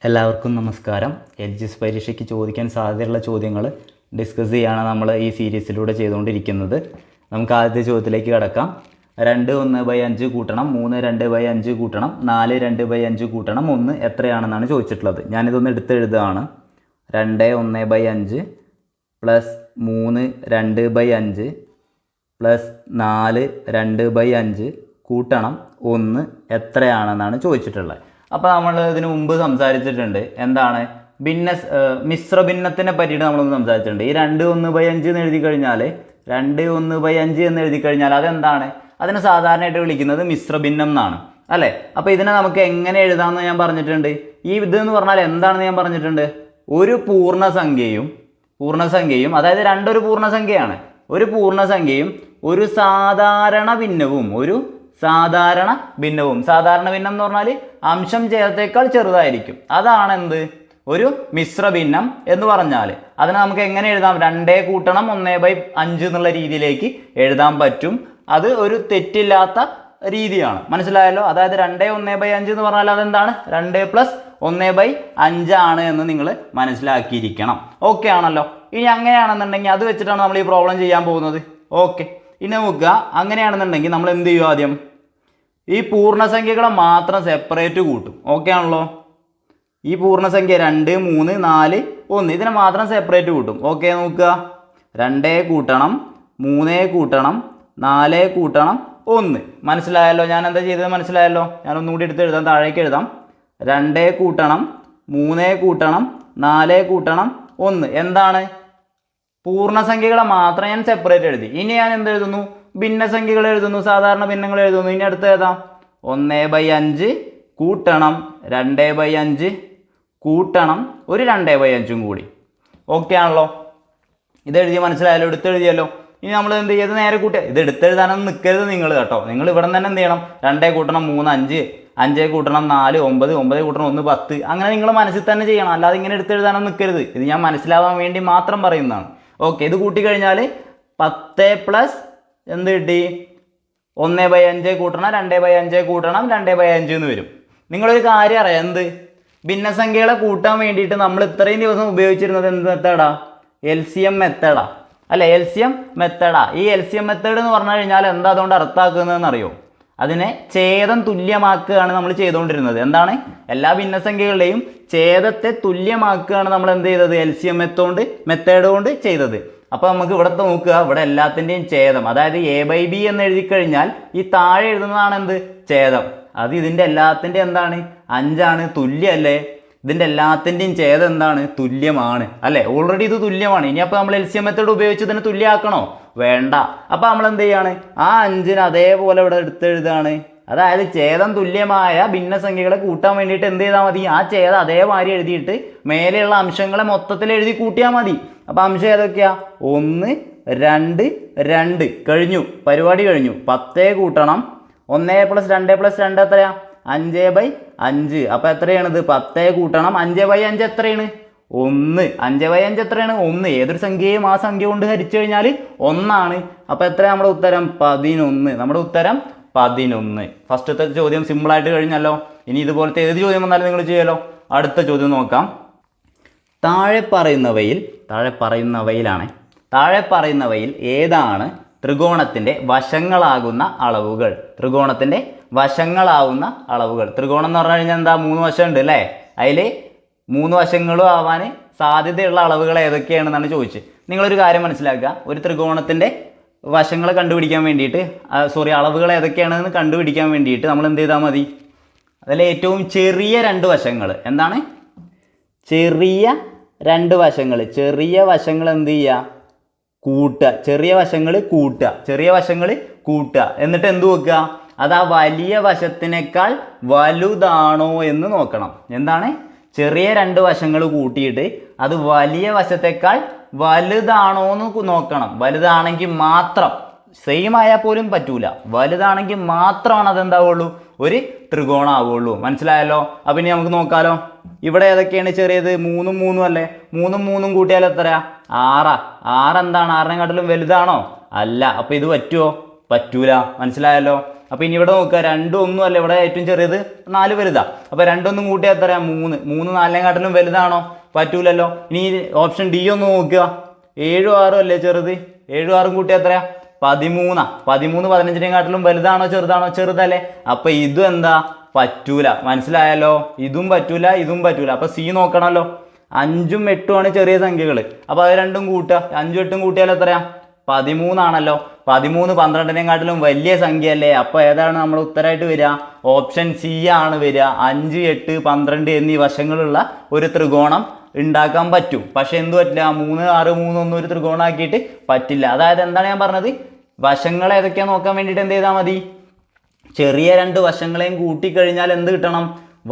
എല്ലാവർക്കും നമസ്കാരം. LGS പരീക്ഷയ്ക്ക് ചോദിക്കാൻ സാധ്യതയുള്ള ചോദ്യങ്ങൾ ഡിസ്കസ് ചെയ്യാണ് നമ്മൾ ഈ സീരീസിലൂടെ ചെയ്തുകൊണ്ടിരിക്കുന്നത്. നമുക്ക് ആദ്യത്തെ ചോദ്യത്തിലേക്ക് കടക്കാം. 2 1/5 കൂട്ടണം 3 2/5 കൂട്ടണം 4 2/5 കൂട്ടണം 1 എത്രയാണെന്നാണ് ചോദിച്ചിട്ടുള്ളത്. ഞാനിതൊന്ന് എടുത്തെഴുതുകയാണ്. 2 1/5 പ്ലസ് 3 2/5 പ്ലസ് 4 2/5 കൂട്ടണം 1 എത്രയാണെന്നാണ് ചോദിച്ചിട്ടുള്ളത്. അപ്പോൾ നമ്മൾ ഇതിനു മുമ്പ് സംസാരിച്ചിട്ടുണ്ട്. എന്താണ് മിശ്ര ഭിന്നത്തിനെ പറ്റിയിട്ട് നമ്മളൊന്ന് സംസാരിച്ചിട്ടുണ്ട്. ഈ 2 1/5 എന്ന് എഴുതി കഴിഞ്ഞാൽ 2 1/5 എന്ന് എഴുതി കഴിഞ്ഞാൽ അതെന്താണ്? അതിനെ സാധാരണയായിട്ട് വിളിക്കുന്നത് മിശ്ര ഭിന്നം എന്നാണ് അല്ലേ. അപ്പോൾ ഇതിനെ നമുക്ക് എങ്ങനെ എഴുതാമെന്ന് ഞാൻ പറഞ്ഞിട്ടുണ്ട്. ഈ ഇതെന്ന് പറഞ്ഞാൽ എന്താണെന്ന് ഞാൻ പറഞ്ഞിട്ടുണ്ട്. ഒരു പൂർണ്ണസംഖ്യയും അതായത് രണ്ടൊരു പൂർണ്ണസംഖ്യയാണ്. ഒരു പൂർണ്ണസംഖ്യയും ഒരു സാധാരണ ഭിന്നവും സാധാരണ ഭിന്നം എന്ന് പറഞ്ഞാൽ അംശം ഛേദത്തേക്കാൾ ചെറുതായിരിക്കും. അതാണ് എന്ത്? ഒരു മിശ്ര ഭിന്നം എന്ന് പറഞ്ഞാൽ. അതിനെ നമുക്ക് എങ്ങനെ എഴുതാം? 2 കൂട്ടണം 1/5 എന്നുള്ള രീതിയിലേക്ക് എഴുതാൻ പറ്റും. അത് ഒരു തെറ്റില്ലാത്ത രീതിയാണ്. മനസ്സിലായല്ലോ? അതായത് 2 1/5 എന്ന് പറഞ്ഞാൽ അതെന്താണ്? 2 + 1/5 ആണ് എന്ന് നിങ്ങൾ മനസ്സിലാക്കിയിരിക്കണം. ഓക്കെ ആണല്ലോ? ഇനി അങ്ങനെയാണെന്നുണ്ടെങ്കിൽ അത് വെച്ചിട്ടാണ് നമ്മൾ ഈ പ്രോബ്ലം ചെയ്യാൻ പോകുന്നത്. ഓക്കെ, ഇനി നോക്കുക. അങ്ങനെയാണെന്നുണ്ടെങ്കിൽ നമ്മൾ എന്ത് ചെയ്യും? ആദ്യം ഈ പൂർണ്ണസംഖ്യകളെ മാത്രം സെപ്പറേറ്റ് കൂട്ടും. ഓക്കെ ആണല്ലോ? ഈ പൂർണ്ണസംഖ്യ 2 3 4 1 ഇതിനെ മാത്രം സെപ്പറേറ്റ് കൂട്ടും. ഓക്കെ, നോക്കുക. 2 കൂട്ടണം 3 കൂട്ടണം 4 കൂട്ടണം 1. മനസ്സിലായല്ലോ? ഞാൻ എന്താ ചെയ്തത് മനസ്സിലായല്ലോ? ഞാനൊന്നുകൂടി എടുത്ത് എഴുതാം. താഴേക്ക് എഴുതാം. 2 കൂട്ടണം 3 കൂട്ടണം 4 കൂട്ടണം 1 എന്താണ്? പൂർണ്ണസംഖ്യകളെ മാത്രം ഞാൻ സെപ്പറേറ്റ് എഴുതി. ഇനി ഞാൻ എന്തെഴുതുന്നു? ഭിന്നസംഖ്യകൾ എഴുതുന്നു, സാധാരണ ഭിന്നങ്ങൾ എഴുതുന്നു. ഇനി അടുത്ത് ഏതാ? 1/5 കൂട്ടണം 2/5 കൂട്ടണം ഒരു 2/5 കൂടി. ഓക്കെ ആണല്ലോ? ഇതെഴുതി മനസ്സിലായല്ലോ? എടുത്തെഴുതിയല്ലോ. ഇനി നമ്മൾ എന്ത് ചെയ്ത് നേരെ കൂട്ടുക. ഇത് എടുത്തെഴുതാനൊന്നും നിൽക്കരുത് നിങ്ങൾ കേട്ടോ. നിങ്ങൾ ഇവിടെ തന്നെ എന്ത് ചെയ്യണം? 2 കൂട്ടണം 3 5 5 കൂട്ടണം 4 9 9 കൂട്ടണം 1 10 അങ്ങനെ നിങ്ങൾ മനസ്സിൽ തന്നെ ചെയ്യണം. അല്ലാതെ ഇങ്ങനെ എടുത്തെഴുതാനൊന്നും നിൽക്കരുത്. ഇത് ഞാൻ മനസ്സിലാവാൻ വേണ്ടി മാത്രം പറയുന്നതാണ്. ഓക്കെ, ഇത് കൂട്ടിക്കഴിഞ്ഞാൽ 10 പ്ലസ് എന്ത് കിട്ടി? 1/5 കൂട്ടണം 2/5 കൂട്ടണം 2/5 എന്ന് വരും. നിങ്ങളൊരു കാര്യം അറിയാം. എന്ത്? ഭിന്നസംഖ്യകളെ കൂട്ടാൻ വേണ്ടിയിട്ട് നമ്മൾ ഇത്രയും ദിവസം ഉപയോഗിച്ചിരുന്നത് എന്ത് മെത്തേഡാ? LCM മെത്തേഡാ അല്ലേ? LCM മെത്തേഡാ. ഈ LCM മെത്തേഡ് എന്ന് പറഞ്ഞു കഴിഞ്ഞാൽ എന്താ അതുകൊണ്ട് അർത്ഥമാക്കുന്നതെന്ന് അറിയോ? അതിനെ ഛേദം തുല്യമാക്കുകയാണ് നമ്മൾ ചെയ്തുകൊണ്ടിരുന്നത്. എന്താണ്? എല്ലാ ഭിന്നസംഖ്യകളുടെയും ഛേദത്തെ തുല്യമാക്കുകയാണ് നമ്മൾ എന്ത് ചെയ്തത്? LCM മെത്തേഡ് കൊണ്ട് ചെയ്തത്. അപ്പോൾ നമുക്ക് ഇവിടുത്തെ നോക്കുക. ഇവിടെ എല്ലാത്തിൻ്റെയും ഛേദം, അതായത് A/B എന്ന് എഴുതി കഴിഞ്ഞാൽ ഈ താഴെ എഴുതുന്നതാണ് എന്ത്? ഛേദം. അത് ഇതിൻ്റെ എല്ലാത്തിൻ്റെയും എന്താണ്? 5 ആണ്. തുല്യമല്ലേ? ഇതിൻ്റെ എല്ലാത്തിൻ്റെയും ഛേദം എന്താണ്? തുല്യമാണ് അല്ലേ? ഓൾറെഡി ഇത് തുല്യമാണ്. ഇനി അപ്പോൾ നമ്മൾ LCM മെത്തേഡ് ഉപയോഗിച്ച് ഇതിനെ തുല്യമാക്കണോ? വേണ്ട. അപ്പോൾ നമ്മൾ എന്ത് ചെയ്യാണ്? ആ 5 അതേപോലെ ഇവിടെ എടുത്തെഴുതാണ്. അതായത് ഛേദം തുല്യമായ ഭിന്നസംഖ്യകളെ കൂട്ടാൻ വേണ്ടിയിട്ട് എന്ത് ചെയ്താൽ മതി? ആ ഛേദം അതേമാതിരി എഴുതിയിട്ട് മേലെയുള്ള അംശങ്ങളെ മൊത്തത്തിൽ എഴുതി കൂട്ടിയാൽ മതി. അപ്പോൾ അംശം ഏതൊക്കെയാ? 1 2 2 കഴിഞ്ഞു. പരിപാടി കഴിഞ്ഞു. 10 കൂട്ടണം 1 + 2 + 2 എത്രയാ? 5/5. അപ്പോൾ എത്രയാണിത്? 10 കൂട്ടണം 5/5 എത്രയാണ്? 1. 5/5 എത്രയാണ്? 1. ഏതൊരു സംഖ്യയും ആ സംഖ്യ കൊണ്ട് ഹരിച്ചു കഴിഞ്ഞാൽ 1 ആണ്. അപ്പോൾ എത്ര നമ്മുടെ ഉത്തരം? 11. നമ്മുടെ ഉത്തരം 11. ഫസ്റ്റത്തെ ചോദ്യം സിമ്പിളായിട്ട് കഴിഞ്ഞല്ലോ. ഇനി ഇതുപോലത്തെ ഏത് ചോദ്യം വന്നാലും നിങ്ങൾ ചെയ്യുമല്ലോ. അടുത്ത ചോദ്യം നോക്കാം. താഴെ പറയുന്നവയിൽ ഏതാണ് ത്രികോണത്തിൻ്റെ വശങ്ങളാകുന്ന അളവുകൾ? ത്രികോണം എന്ന് പറഞ്ഞു കഴിഞ്ഞാൽ എന്താ? 3 വശമുണ്ട് അല്ലേ? അതിൽ 3 വശങ്ങളും ആവാൻ സാധ്യതയുള്ള അളവുകൾ ഏതൊക്കെയാണെന്നാണ് ചോദിച്ചത്. നിങ്ങളൊരു കാര്യം മനസ്സിലാക്കുക. ഒരു ത്രികോണത്തിൻ്റെ വശങ്ങൾ കണ്ടുപിടിക്കാൻ വേണ്ടിയിട്ട് അളവുകൾ ഏതൊക്കെയാണെന്ന് കണ്ടുപിടിക്കാൻ വേണ്ടിയിട്ട് നമ്മൾ എന്ത് ചെയ്താൽ മതി? അതിൽ ഏറ്റവും ചെറിയ 2 വശങ്ങൾ എന്താണ്? ചെറിയ 2 വശങ്ങൾ എന്ത് ചെയ്യുക? കൂട്ടുക. ചെറിയ വശങ്ങൾ കൂട്ടുക. എന്നിട്ട് എന്ത് നോക്കുക? അത് ആ വലിയ വശത്തിനേക്കാൾ വലുതാണോ എന്ന് നോക്കണം. എന്താണ്? ചെറിയ 2 വശങ്ങൾ കൂട്ടിയിട്ട് അത് വലിയ വശത്തേക്കാൾ വലുതാണോ എന്ന് നോക്കണം. വലുതാണെങ്കിൽ മാത്രം, സെയിം ആയാൽ പോലും പറ്റൂല. വലുതാണെങ്കിൽ മാത്രമാണ് അതെന്താവുള്ളൂ? ഒരു ത്രികോണം ആവുള്ളൂ. മനസ്സിലായല്ലോ? അപ്പം ഇനി നമുക്ക് നോക്കാലോ. ഇവിടെ ഏതൊക്കെയാണ് ചെറിയത്? 3 3 അല്ലേ? 3 3 കൂട്ടിയാൽ എത്രയാ? 6. 6 എന്താണ്? 6നെക്കാട്ടിലും വലുതാണോ? അല്ല. അപ്പോൾ ഇത് പറ്റുമോ? പറ്റൂല. മനസ്സിലായല്ലോ? അപ്പോൾ ഇനി ഇവിടെ നോക്കുക, 2 ഒന്നും അല്ല, ഇവിടെ ഏറ്റവും ചെറിയത് 4 വലുതാ. അപ്പോൾ 2 ഒന്നും കൂട്ടിയാൽ എത്രയാ? 3. 3 4നെക്കാട്ടിലും വലുതാണോ? പറ്റൂലല്ലോ. ഇനി ഓപ്ഷൻ ഡി ഒന്ന് നോക്കുക, 7 6 അല്ലേ ചെറുത്? 7 6 കൂട്ടിയാൽ എത്രയാ? 13. 13 15നെക്കാട്ടിലും വലുതാണോ ചെറുതാണോ? ചെറുതല്ലേ. അപ്പോൾ ഇതും എന്താ? പറ്റൂല. മനസ്സിലായല്ലോ? ഇതും പറ്റൂല, ഇതും പറ്റൂല. അപ്പോൾ സി നോക്കണമല്ലോ. 5ഉം 8ഉം ആണ് ചെറിയ സംഖ്യകൾ. അപ്പോൾ അത് രണ്ടും കൂട്ടുക, 5ഉം 8ഉം കൂട്ടിയാൽ എത്രയാ? 13 ആണല്ലോ. 13 12നെക്കാട്ടിലും വലിയ സംഖ്യ അല്ലേ. അപ്പോൾ ഏതാണ് നമ്മുടെ ഉത്തരമായിട്ട് വരിക? ഓപ്ഷൻ സി ആണ് വരിക. 5 8 12 എന്നീ വശങ്ങളുള്ള ഒരു ത്രികോണം ഉണ്ടാക്കാൻ പറ്റും. പക്ഷെ എന്ത് പറ്റില്ല? 3 6 3 ഒന്നും ഒരു ത്രികോണമാക്കിയിട്ട് പറ്റില്ല. അതായത് എന്താണ് ഞാൻ പറഞ്ഞത്? വശങ്ങൾ ഏതൊക്കെയാ നോക്കാൻ വേണ്ടിയിട്ട് എന്ത് ചെയ്താൽ മതി? ചെറിയ 2 വശങ്ങളെയും കൂട്ടിക്കഴിഞ്ഞാൽ എന്ത് കിട്ടണം?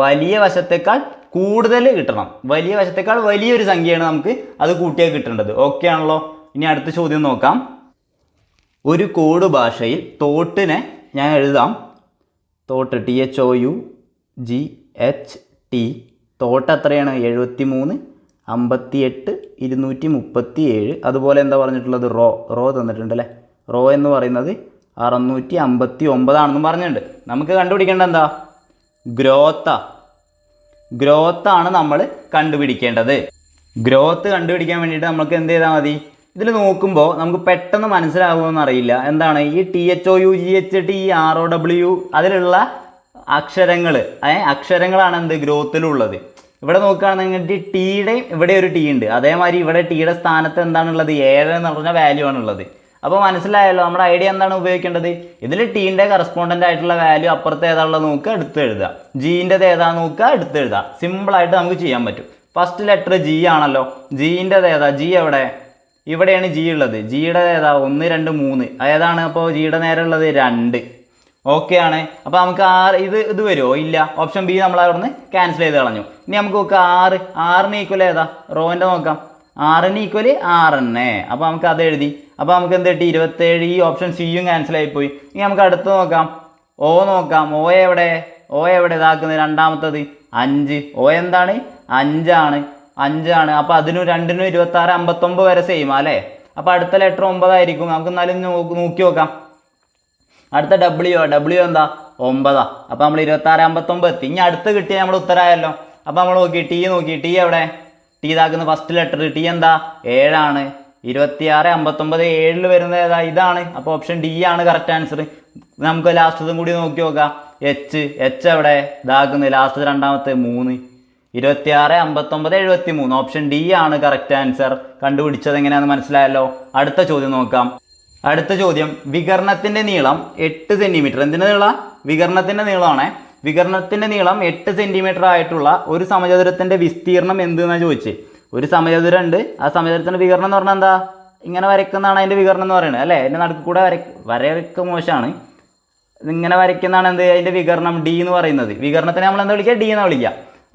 വലിയ വശത്തേക്കാൾ കൂടുതൽ കിട്ടണം. വലിയ വശത്തേക്കാൾ വലിയൊരു സംഖ്യയാണ് നമുക്ക് അത് കൂട്ടിയാൽ കിട്ടേണ്ടത്. ഓക്കെ ആണല്ലോ. ഇനി അടുത്ത ചോദ്യം നോക്കാം. ഒരു കോഡ് ഭാഷയിൽ തോട്ടിനെ ഞാൻ എഴുതാം. Thought THOUGHT. തോട്ട് എത്രയാണ്? 73 58 237. അതുപോലെ എന്താ പറഞ്ഞിട്ടുള്ളത്? റോ തന്നിട്ടുണ്ട് അല്ലേ. റോ എന്ന് പറയുന്നത് 659 ആണെന്നും പറഞ്ഞിട്ടുണ്ട്. നമുക്ക് കണ്ടുപിടിക്കേണ്ടത് എന്താ? ഗ്രോത്താണ് നമ്മൾ കണ്ടുപിടിക്കേണ്ടത്. ഗ്രോത്ത് കണ്ടുപിടിക്കാൻ വേണ്ടിയിട്ട് നമുക്ക് എന്ത് ചെയ്താൽ മതി? ഇതിൽ നോക്കുമ്പോൾ നമുക്ക് പെട്ടെന്ന് മനസ്സിലാകുമെന്ന് അറിയില്ല. എന്താണ് ഈ THOUGHT ROW അതിലുള്ള അക്ഷരങ്ങളാണ് എന്ത് ഗ്രോത്തിലുള്ളത്. ഇവിടെ നോക്കുകയാണെന്നുണ്ടെങ്കിൽ ടീയുടെയും ഇവിടെ ഒരു ടീ ഉണ്ട്. അതേമാതിരി ഇവിടെ ടീയുടെ സ്ഥാനത്ത് എന്താണുള്ളത്? 7 എന്ന് പറഞ്ഞ വാല്യൂ ആണുള്ളത്. അപ്പോൾ മനസ്സിലായല്ലോ നമ്മുടെ ഐഡിയ എന്താണ് ഉപയോഗിക്കേണ്ടത്? ഇതിൽ ടീൻ്റെ കറസ്പോണ്ടൻ്റ് ആയിട്ടുള്ള വാല്യൂ അപ്പുറത്ത് ഏതാണുള്ളത് നോക്കുക, എടുത്ത് എഴുതുക. ജീൻ്റെത് ഏതാ നോക്കുക, എടുത്ത് എഴുതുക. സിമ്പിളായിട്ട് നമുക്ക് ചെയ്യാൻ പറ്റും. ഫസ്റ്റ് ലെറ്റർ ജി ആണല്ലോ. ജീൻ്റെത് ഏതാ? ജി എവിടെ? ഇവിടെയാണ് ജി ഉള്ളത്. ജിയുടെ ഏതാ? 1 2 3. ഏതാണ് അപ്പോൾ ജിയുടെ നേരെ ഉള്ളത്? 2. ഓക്കെ ആണ്. അപ്പോൾ നമുക്ക് ഇത് വരുമോ? ഇല്ല. ഓപ്ഷൻ ബി നമ്മൾ അവിടെ നിന്ന് ക്യാൻസൽ ചെയ്ത് കളഞ്ഞു. ഇനി നമുക്ക് നോക്കാം 6ന് ഈക്വൽ ഏതാ? റോൻ്റെ നോക്കാം. 6ന് ഈക്വൽ 6 തന്നെ. അപ്പോൾ നമുക്ക് അത് എഴുതി. അപ്പോൾ നമുക്ക് എന്ത് കിട്ടി? 27. ഈ ഓപ്ഷൻ സിയും ക്യാൻസൽ ആയിപ്പോയി. ഇനി നമുക്ക് അടുത്ത് നോക്കാം. ഓ നോക്കാം. ഓ എവിടെ ഇതാക്കുന്നത്? രണ്ടാമത്തത് 5. ഓ എന്താണ്? 5 ആണ്. അപ്പോൾ അതിനും 2നും 26 59 വരെ സെയിം അല്ലേ. അപ്പോൾ അടുത്ത ലെറ്റർ 9 ആയിരിക്കും. നമുക്ക് എന്നാലും നോക്കി നോക്കാം. അടുത്ത ഡബ്ല്യു എന്താ? 9. അപ്പോൾ നമ്മൾ 26 59 എത്തി. ഇനി അടുത്ത് കിട്ടിയ നമ്മൾ ഉത്തരമായല്ലോ. അപ്പോൾ നമ്മൾ നോക്കി ടീ എവിടെ? ടീ ഇതാക്കുന്ന ഫസ്റ്റ് ലെറ്റർ ടീ എന്താ? 7 ആണ്. 26 59 7 വരുന്നത് ഏതാ? ഇതാണ്. അപ്പോൾ ഓപ്ഷൻ ഡി ആണ് കറക്റ്റ് ആൻസർ. നമുക്ക് ലാസ്റ്റതും കൂടി നോക്കി നോക്കാം. എച്ച് എവിടെ? ഇതാക്കുന്നത് ലാസ്റ്റ് രണ്ടാമത്തെ 3. 26 59 73. ഓപ്ഷൻ ഡി ആണ് കറക്റ്റ് ആൻസർ. കണ്ടുപിടിച്ചത് എങ്ങനെയാണെന്ന് മനസ്സിലായല്ലോ. അടുത്ത ചോദ്യം നോക്കാം. അടുത്ത ചോദ്യം, വികർണത്തിൻ്റെ നീളം 8 സെൻറ്റിമീറ്റർ. എന്തിൻ്റെ നീളം? വികർണത്തിൻ്റെ നീളമാണ്. വികർണത്തിൻ്റെ നീളം 8 സെൻറ്റിമീറ്റർ ആയിട്ടുള്ള ഒരു സമചതുരത്തിൻ്റെ വിസ്തീർണം എന്തെന്നാണ് ചോദിച്ചത്. ഒരു സമചതുരം ഉണ്ട്. ആ സമചതുരത്തിൻ്റെ വികരണം എന്ന് പറഞ്ഞാൽ എന്താ? ഇങ്ങനെ വരയ്ക്കുന്നതാണ് അതിൻ്റെ വികരണം എന്ന് പറയുന്നത് അല്ലേ. അതിൻ്റെ നടുക്ക് കൂടെ വരയൊക്കെ മോശമാണ്. ഇങ്ങനെ വരയ്ക്കുന്നതാണ് എന്ത്? അതിൻ്റെ വികരണം ഡി എന്ന് പറയുന്നത്. വികരണത്തിനെ നമ്മൾ എന്താ വിളിക്കുക? ഡി എന്ന് വിളിക്കുക.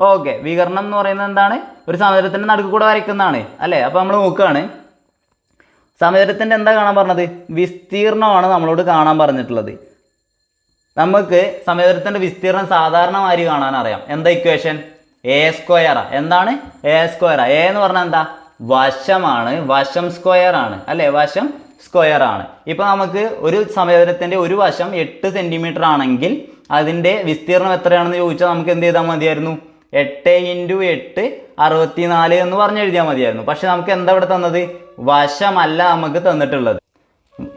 ഓക്കെ. വികരണം എന്ന് പറയുന്നത് എന്താണ്? ഒരു സമചതുരത്തിൻ്റെ നടുക്ക് കൂടെ വരയ്ക്കുന്നതാണ് അല്ലേ. അപ്പോൾ നമ്മൾ നോക്കുകയാണ്. സമചതുരത്തിൻ്റെ എന്താ കാണാൻ പറഞ്ഞത്? വിസ്തീർണമാണ് നമ്മളോട് കാണാൻ പറഞ്ഞിട്ടുള്ളത്. നമുക്ക് സമചതുരത്തിൻ്റെ വിസ്തീർണം സാധാരണമായി കാണാൻ അറിയാം. എന്താ ഇക്വേഷൻ? A². എന്താണ്? A². A എന്ന് പറഞ്ഞാൽ എന്താ? വശമാണ്. വശം സ്ക്വയർ ആണ് അല്ലേ. വശം സ്ക്വയർ ആണ്. ഇപ്പോൾ നമുക്ക് ഒരു സമചതുരത്തിൻ്റെ ഒരു വശം 8 സെൻറ്റിമീറ്റർ ആണെങ്കിൽ അതിൻ്റെ വിസ്തീർണം എത്രയാണെന്ന് ചോദിച്ചാൽ നമുക്ക് എന്ത് ചെയ്താൽ മതിയായിരുന്നു? 8 × 8 64 എന്ന് പറഞ്ഞെഴുതിയാൽ മതിയായിരുന്നു. പക്ഷെ നമുക്ക് എന്താ ഇവിടെ തന്നത്? വശമല്ല നമുക്ക് തന്നിട്ടുള്ളത്.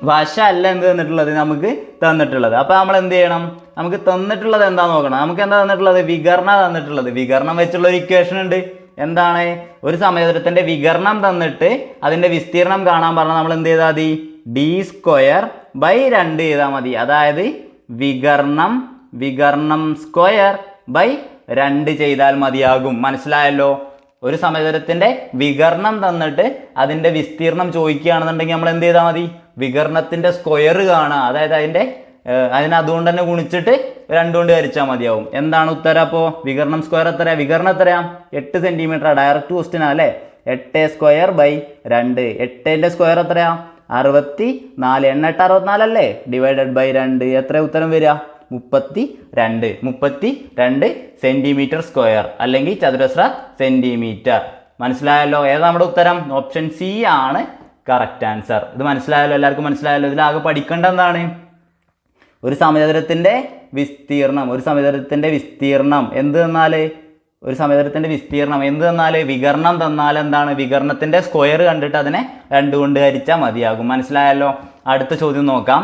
വശമല്ല എന്ത് തന്നിട്ടുള്ളത്? നമുക്ക് തന്നിട്ടുള്ളത്. അപ്പോൾ നമ്മൾ എന്ത് ചെയ്യണം? നമുക്ക് തന്നിട്ടുള്ളത് എന്താ നോക്കണം. നമുക്ക് എന്താ തന്നിട്ടുള്ളത്? വികരണം തന്നിട്ടുള്ളത്. വികരണം വെച്ചുള്ള ഒരു ഇക്വേഷൻ ഉണ്ട്. എന്താണ്? ഒരു സമചതുരത്തിൻ്റെ വികരണം തന്നിട്ട് അതിൻ്റെ വിസ്തീർണം കാണാൻ പറഞ്ഞാൽ നമ്മൾ എന്ത് ചെയ്താൽ മതി? d² / 2 ചെയ്താൽ മതി. അതായത് വികർണം സ്ക്വയർ / 2 ചെയ്താൽ മതിയാകും. മനസ്സിലായല്ലോ. ഒരു സമചതുരത്തിൻ്റെ വികരണം തന്നിട്ട് അതിൻ്റെ വിസ്തീർണം ചോദിക്കുകയാണെന്നുണ്ടെങ്കിൽ നമ്മൾ എന്ത് ചെയ്താൽ മതി? വികരണത്തിൻ്റെ സ്ക്വയർ കാണുക. അതായത് അതുകൊണ്ട് തന്നെ ഗുണിച്ചിട്ട് 2 കൊണ്ട് ഹരിച്ചാൽ മതിയാവും. എന്താണ് ഉത്തരം? അപ്പോൾ വികരണം സ്ക്വയർ എത്രയാ? വികരണം എത്രയാ? 8 സെൻറ്റിമീറ്റർ. ഡയറക്റ്റ് ക്വസ്റ്റ്യൻ അല്ലേ. 8² / 2. 8ൻ്റെ സ്ക്വയർ എത്രയാ? 64. 8 64 അല്ലേ. Divided by 2. എത്ര ഉത്തരം വരിക? 32 സെൻറ്റിമീറ്റർ സ്ക്വയർ അല്ലെങ്കിൽ ചതുരശ്ര സെൻറ്റിമീറ്റർ. മനസ്സിലായല്ലോ. ഏതാ നമ്മുടെ ഉത്തരം? ഓപ്ഷൻ സി ആണ് കറക്റ്റ് ആൻസർ. ഇത് മനസ്സിലായല്ലോ. എല്ലാവർക്കും മനസ്സിലായല്ലോ. ഇതിലാകെ പഠിക്കേണ്ട എന്താണ്? ഒരു സമചതുരത്തിൻ്റെ വിസ്തീർണം എന്ത് തന്നാൽ എന്ത് തന്നാൽ വികർണം തന്നാൽ എന്താണ്? വികർണത്തിൻ്റെ സ്ക്വയർ കണ്ടിട്ട് അതിനെ 2 കൊണ്ട് ഹരിച്ചാൽ മതിയാകും. മനസ്സിലായല്ലോ? അടുത്ത ചോദ്യം നോക്കാം.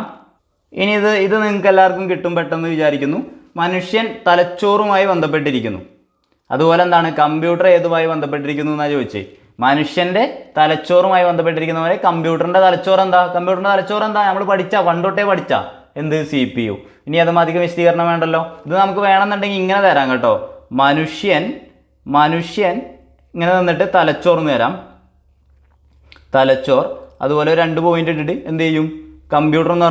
ഇനി ഇത് നിങ്ങൾക്ക് എല്ലാവർക്കും കിട്ടും പെട്ടെന്ന് വിചാരിക്കുന്നു. മനുഷ്യൻ തലച്ചോറുമായി ബന്ധപ്പെട്ടിരിക്കുന്നു. അതുപോലെ എന്താണ്? കമ്പ്യൂട്ടർ ഏതുമായി ബന്ധപ്പെട്ടിരിക്കുന്നു എന്നാണ് ചോദിച്ചത്. മനുഷ്യൻ്റെ തലച്ചോറുമായി ബന്ധപ്പെട്ടിരിക്കുന്ന പോലെ കമ്പ്യൂട്ടറിൻ്റെ തലച്ചോറ് എന്താ? നമ്മൾ പണ്ടൊട്ടേ പഠിച്ച എന്ത്? CPU. ഇനി അതും അധികം വിശദീകരണം വേണ്ടല്ലോ. ഇത് നമുക്ക് വേണമെന്നുണ്ടെങ്കിൽ ഇങ്ങനെ തരാം കേട്ടോ. മനുഷ്യൻ ഇങ്ങനെ തന്നിട്ട് തലച്ചോറിന് തരാം. അതുപോലെ 2 പോയിന്റ് ഇട്ടിട്ട് എന്ത് ചെയ്യും? കമ്പ്യൂട്ടർ എന്ന്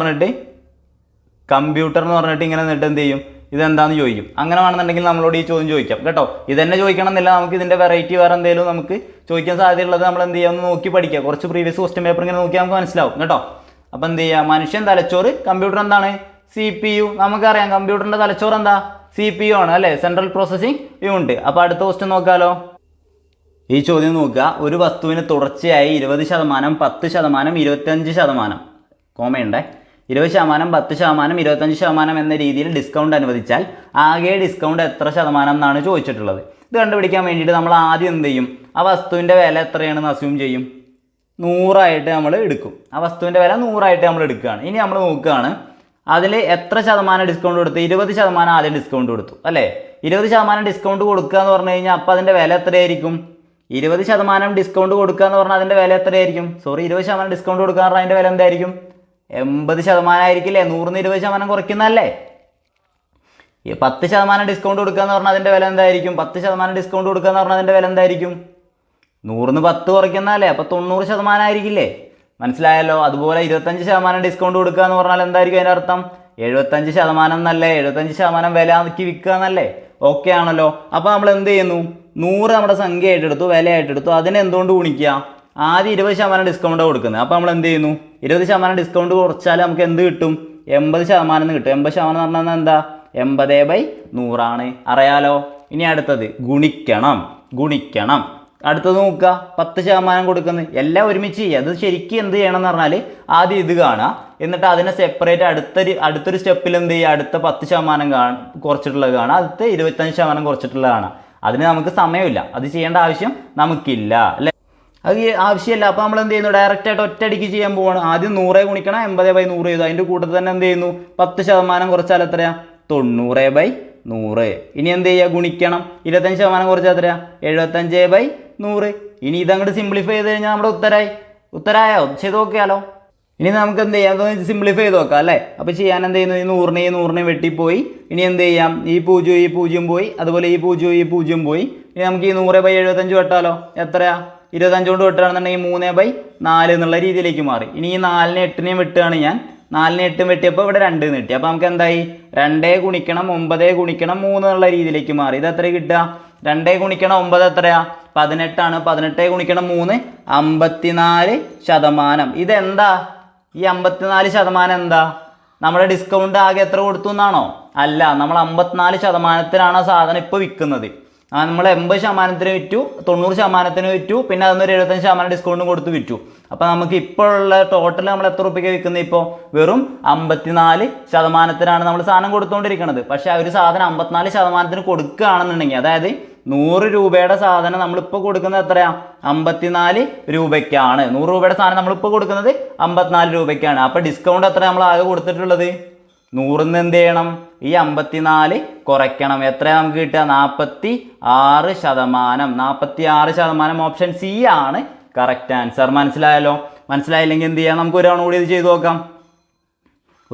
പറഞ്ഞിട്ട് ഇങ്ങനെ നിന്നിട്ട് എന്ത് ചെയ്യും? ഇതെന്താണെന്ന് ചോദിക്കും. അങ്ങനെ വേണമെന്നുണ്ടെങ്കിൽ നമ്മളോട് ഈ ചോദ്യം ചോദിക്കാം കേട്ടോ. ഇതന്നെ ചോദിക്കണം എന്നില്ല. നമുക്ക് ഇതിൻ്റെ വെറൈറ്റി വേറെ എന്തെങ്കിലും നമുക്ക് ചോദിക്കാൻ സാധ്യതയുള്ളത് നമ്മൾ എന്ത് ചെയ്യുക? ഒന്ന് നോക്കി പഠിക്കുക. കുറച്ച് പ്രീവിയസ് ക്വസ്റ്റ്യൻ പേപ്പർ ഇങ്ങനെ നോക്കിയാൽ നമുക്ക് മനസ്സിലാവും കേട്ടോ. അപ്പോൾ എന്ത് ചെയ്യുക? മനുഷ്യൻ തലച്ചോറ്, കമ്പ്യൂട്ടർ എന്താണ്? CPU. നമുക്കറിയാം കമ്പ്യൂട്ടറിൻ്റെ തലച്ചോറ് എന്താ? CPU ആണ് അല്ലേ? Central processing unit. അപ്പോൾ അടുത്ത ക്വസ്റ്റ്യൻ നോക്കാമല്ലോ. ഈ ചോദ്യം നോക്കുക. ഒരു വസ്തുവിന് തുടർച്ചയായി 20%, 10%, 25%, കോമയുണ്ടേ, 20%, 10%, 25% എന്ന രീതിയിൽ ഡിസ്കൗണ്ട് അനുവദിച്ചാൽ ആകെ ഡിസ്കൗണ്ട് എത്ര ശതമാനം എന്നാണ് ചോദിച്ചിട്ടുള്ളത്. ഇത് കണ്ടുപിടിക്കാൻ വേണ്ടിയിട്ട് നമ്മൾ ആദ്യം എന്ത് ചെയ്യും? ആ വസ്തുവിൻ്റെ വില എത്രയാണെന്ന് അസ്യൂം ചെയ്യും. 100 നമ്മൾ എടുക്കും. ആ വസ്തുവിൻ്റെ വില 100 നമ്മൾ എടുക്കുകയാണ്. ഇനി നമ്മൾ നോക്കുകയാണ് അതിൽ എത്ര ശതമാനം ഡിസ്കൗണ്ട് കൊടുത്തു? 20% ആദ്യം ഡിസ്കൗണ്ട് കൊടുത്തു അല്ലേ? 20% ഡിസ്കൗണ്ട് കൊടുക്കുക എന്ന് പറഞ്ഞു കഴിഞ്ഞാൽ അപ്പോൾ അതിൻ്റെ വില എത്രയായിരിക്കും? 20% ഡിസ്കൗണ്ട് കൊടുക്കുക എന്ന് പറഞ്ഞാൽ അതിൻ്റെ വില എത്രയായിരിക്കും? 20% ഡിസ്കൗണ്ട് കൊടുക്കുക എന്ന് പറഞ്ഞാൽ അതിൻ്റെ വില എന്തായിരിക്കും? 80% ആയിരിക്കില്ലേ? 100ന് 20% കുറയ്ക്കുന്നതല്ലേ? 10% ഡിസ്കൗണ്ട് കൊടുക്കുക എന്ന് പറഞ്ഞാൽ അതിൻ്റെ വില എന്തായിരിക്കും? 10% ഡിസ്കൗണ്ട് കൊടുക്കുക എന്ന് പറഞ്ഞാൽ അതിൻ്റെ വില എന്തായിരിക്കും? 100ന് 10 കുറയ്ക്കുന്നതല്ലേ? അപ്പോൾ 90% ആയിരിക്കില്ലേ? മനസ്സിലായല്ലോ? അതുപോലെ 25% ഡിസ്കൗണ്ട് കൊടുക്കുക എന്ന് പറഞ്ഞാൽ എന്തായിരിക്കും അതിൻ്റെ അർത്ഥം? 75% എന്നല്ലേ? 75% വില ആക്കി വിൽക്കുക എന്നല്ലേ? ഓക്കെ ആണല്ലോ. അപ്പോൾ നമ്മൾ എന്ത് ചെയ്യുന്നു? 100 നമ്മുടെ സംഖ്യയായിട്ട് എടുത്തു, വിലയായിട്ട് എടുത്തു. അതിനെ എന്തുകൊണ്ട് ഗുണിക്കുക? ആദ്യം 20% ഡിസ്കൗണ്ടാണ് കൊടുക്കുന്നത്. അപ്പോൾ നമ്മൾ എന്ത് ചെയ്യുന്നു? 20% ഡിസ്കൗണ്ട് കുറച്ചാൽ നമുക്ക് എന്ത് കിട്ടും? 80% കിട്ടും. 80% എന്ന് പറഞ്ഞാൽ എന്താ? 80/100 ആണ്. അറിയാലോ? ഇനി അടുത്തത് ഗുണിക്കണം. അടുത്തത് നോക്കുക. 10% കൊടുക്കുന്നത് എല്ലാം ഒരുമിച്ച് ചെയ്യുക. അത് ശരിക്കും എന്ത് ചെയ്യണം എന്ന് പറഞ്ഞാൽ ആദ്യം ഇത് കാണുക, എന്നിട്ട് അതിനെ സെപ്പറേറ്റ് അടുത്തൊരു സ്റ്റെപ്പിൽ എന്ത് ചെയ്യുക? അടുത്ത 10% കുറച്ചിട്ടുള്ളത് കാണുക, അടുത്ത 25% കുറച്ചിട്ടുള്ളത് കാണുക. അതിന് നമുക്ക് സമയമില്ല, അത് ചെയ്യേണ്ട ആവശ്യം നമുക്കില്ല അല്ലേ? അത് ആവശ്യമില്ല. അപ്പോൾ നമ്മൾ എന്ത് ചെയ്യുന്നു? ഡയറക്റ്റായിട്ട് ഒറ്റയടിക്ക് ചെയ്യാൻ പോവാണ്. ആദ്യം 100 ഗുണിക്കണം 80/100 ചെയ്തു. അതിൻ്റെ കൂട്ടത്തിൽ തന്നെ എന്ത് ചെയ്യുന്നു? 10% കുറച്ചാൽ എത്രയാണ്? 90/100. ഇനി എന്ത് ചെയ്യുക? ഗുണിക്കണം. 25% കുറച്ചാൽ എത്രയാണ്? 75/100. ഇനി ഇതങ്ങോട്ട് സിംപ്ലിഫൈ ചെയ്ത് കഴിഞ്ഞാൽ നമ്മുടെ ഉത്തരമായോ? ചെയ്ത് നോക്കിയാലോ? ഇനി നമുക്ക് എന്ത് ചെയ്യാം? സിംപ്ലിഫൈ ചെയ്ത് നോക്കാം അല്ലേ? അപ്പോൾ ചെയ്യാൻ എന്ത് ചെയ്യുന്നു? ഈ 100നെ വെട്ടിപ്പോയി. ഇനി എന്ത് ചെയ്യാം? ഈ 0 പോയി, അതുപോലെ ഈ 0 പോയി. ഇനി നമുക്ക് ഈ 100/75 വെട്ടാലോ? എത്രയാ? 25 കൊണ്ട് വെട്ടുകയാണെന്നുണ്ടെങ്കിൽ 3/4 എന്നുള്ള രീതിയിലേക്ക് മാറി. ഇനി ഈ 4നെ 8നെയും വെട്ടുകയാണ് ഞാൻ. 4നെ 8 വെട്ടിയപ്പോൾ ഇവിടെ 2 കിട്ടി. അപ്പോൾ നമുക്ക് എന്തായി? 2 ഗുണിക്കണം 9 ഗുണിക്കണം 3 എന്നുള്ള രീതിയിലേക്ക് മാറി. ഇത് എത്ര കിട്ടുക? 2 ഗുണിക്കണം 9 എത്രയാ? 18 ആണ്. 18 ഗുണിക്കണം 3 54%. ഇതെന്താ? ഈ 54% എന്താ? നമ്മുടെ ഡിസ്കൗണ്ട് ആകെ എത്ര കൊടുത്തു എന്നാണോ? അല്ല, നമ്മൾ 54%-ത്തിനാണ് ആ സാധനം ഇപ്പോൾ വിൽക്കുന്നത്. നമ്മൾ 80%-ത്തിന് വിറ്റു, 90%-ത്തിന് വിറ്റു, പിന്നെ അതൊന്നൊരു 75% ഡിസ്കൗണ്ടും കൊടുത്ത് വിറ്റു. അപ്പോൾ നമുക്ക് ഇപ്പോഴുള്ള ടോട്ടൽ നമ്മൾ എത്ര റുപ്യക്ക് വിൽക്കുന്നത്? ഇപ്പോൾ വെറും 54%-ത്തിനാണ് നമ്മൾ സാധനം കൊടുത്തുകൊണ്ടിരിക്കുന്നത്. പക്ഷേ ആ ഒരു സാധനം 54%-ത്തിന് കൊടുക്കുകയാണെന്നുണ്ടെങ്കിൽ, അതായത് 100 രൂപയുടെ സാധനം നമ്മളിപ്പോൾ കൊടുക്കുന്നത് എത്രയാണ്? 54 രൂപയ്ക്കാണ്. 100 രൂപയുടെ സാധനം നമ്മളിപ്പോൾ കൊടുക്കുന്നത് 54 രൂപയ്ക്കാണ്. അപ്പോൾ ഡിസ്കൗണ്ട് എത്ര നമ്മൾ ആകെ കൊടുത്തിട്ടുള്ളത്? 100ന്ന് എന്ത് ചെയ്യണം? ഈ 54 കുറയ്ക്കണം. എത്രയാണ് നമുക്ക് കിട്ടുക? 46%. 46% ഓപ്ഷൻ സി ആണ് കറക്റ്റ് ആൻസർ. മനസ്സിലായല്ലോ? മനസ്സിലായില്ലെങ്കിൽ എന്ത് ചെയ്യാം? നമുക്ക് ഒരാണ് കൂടി ഇത് ചെയ്ത് നോക്കാം.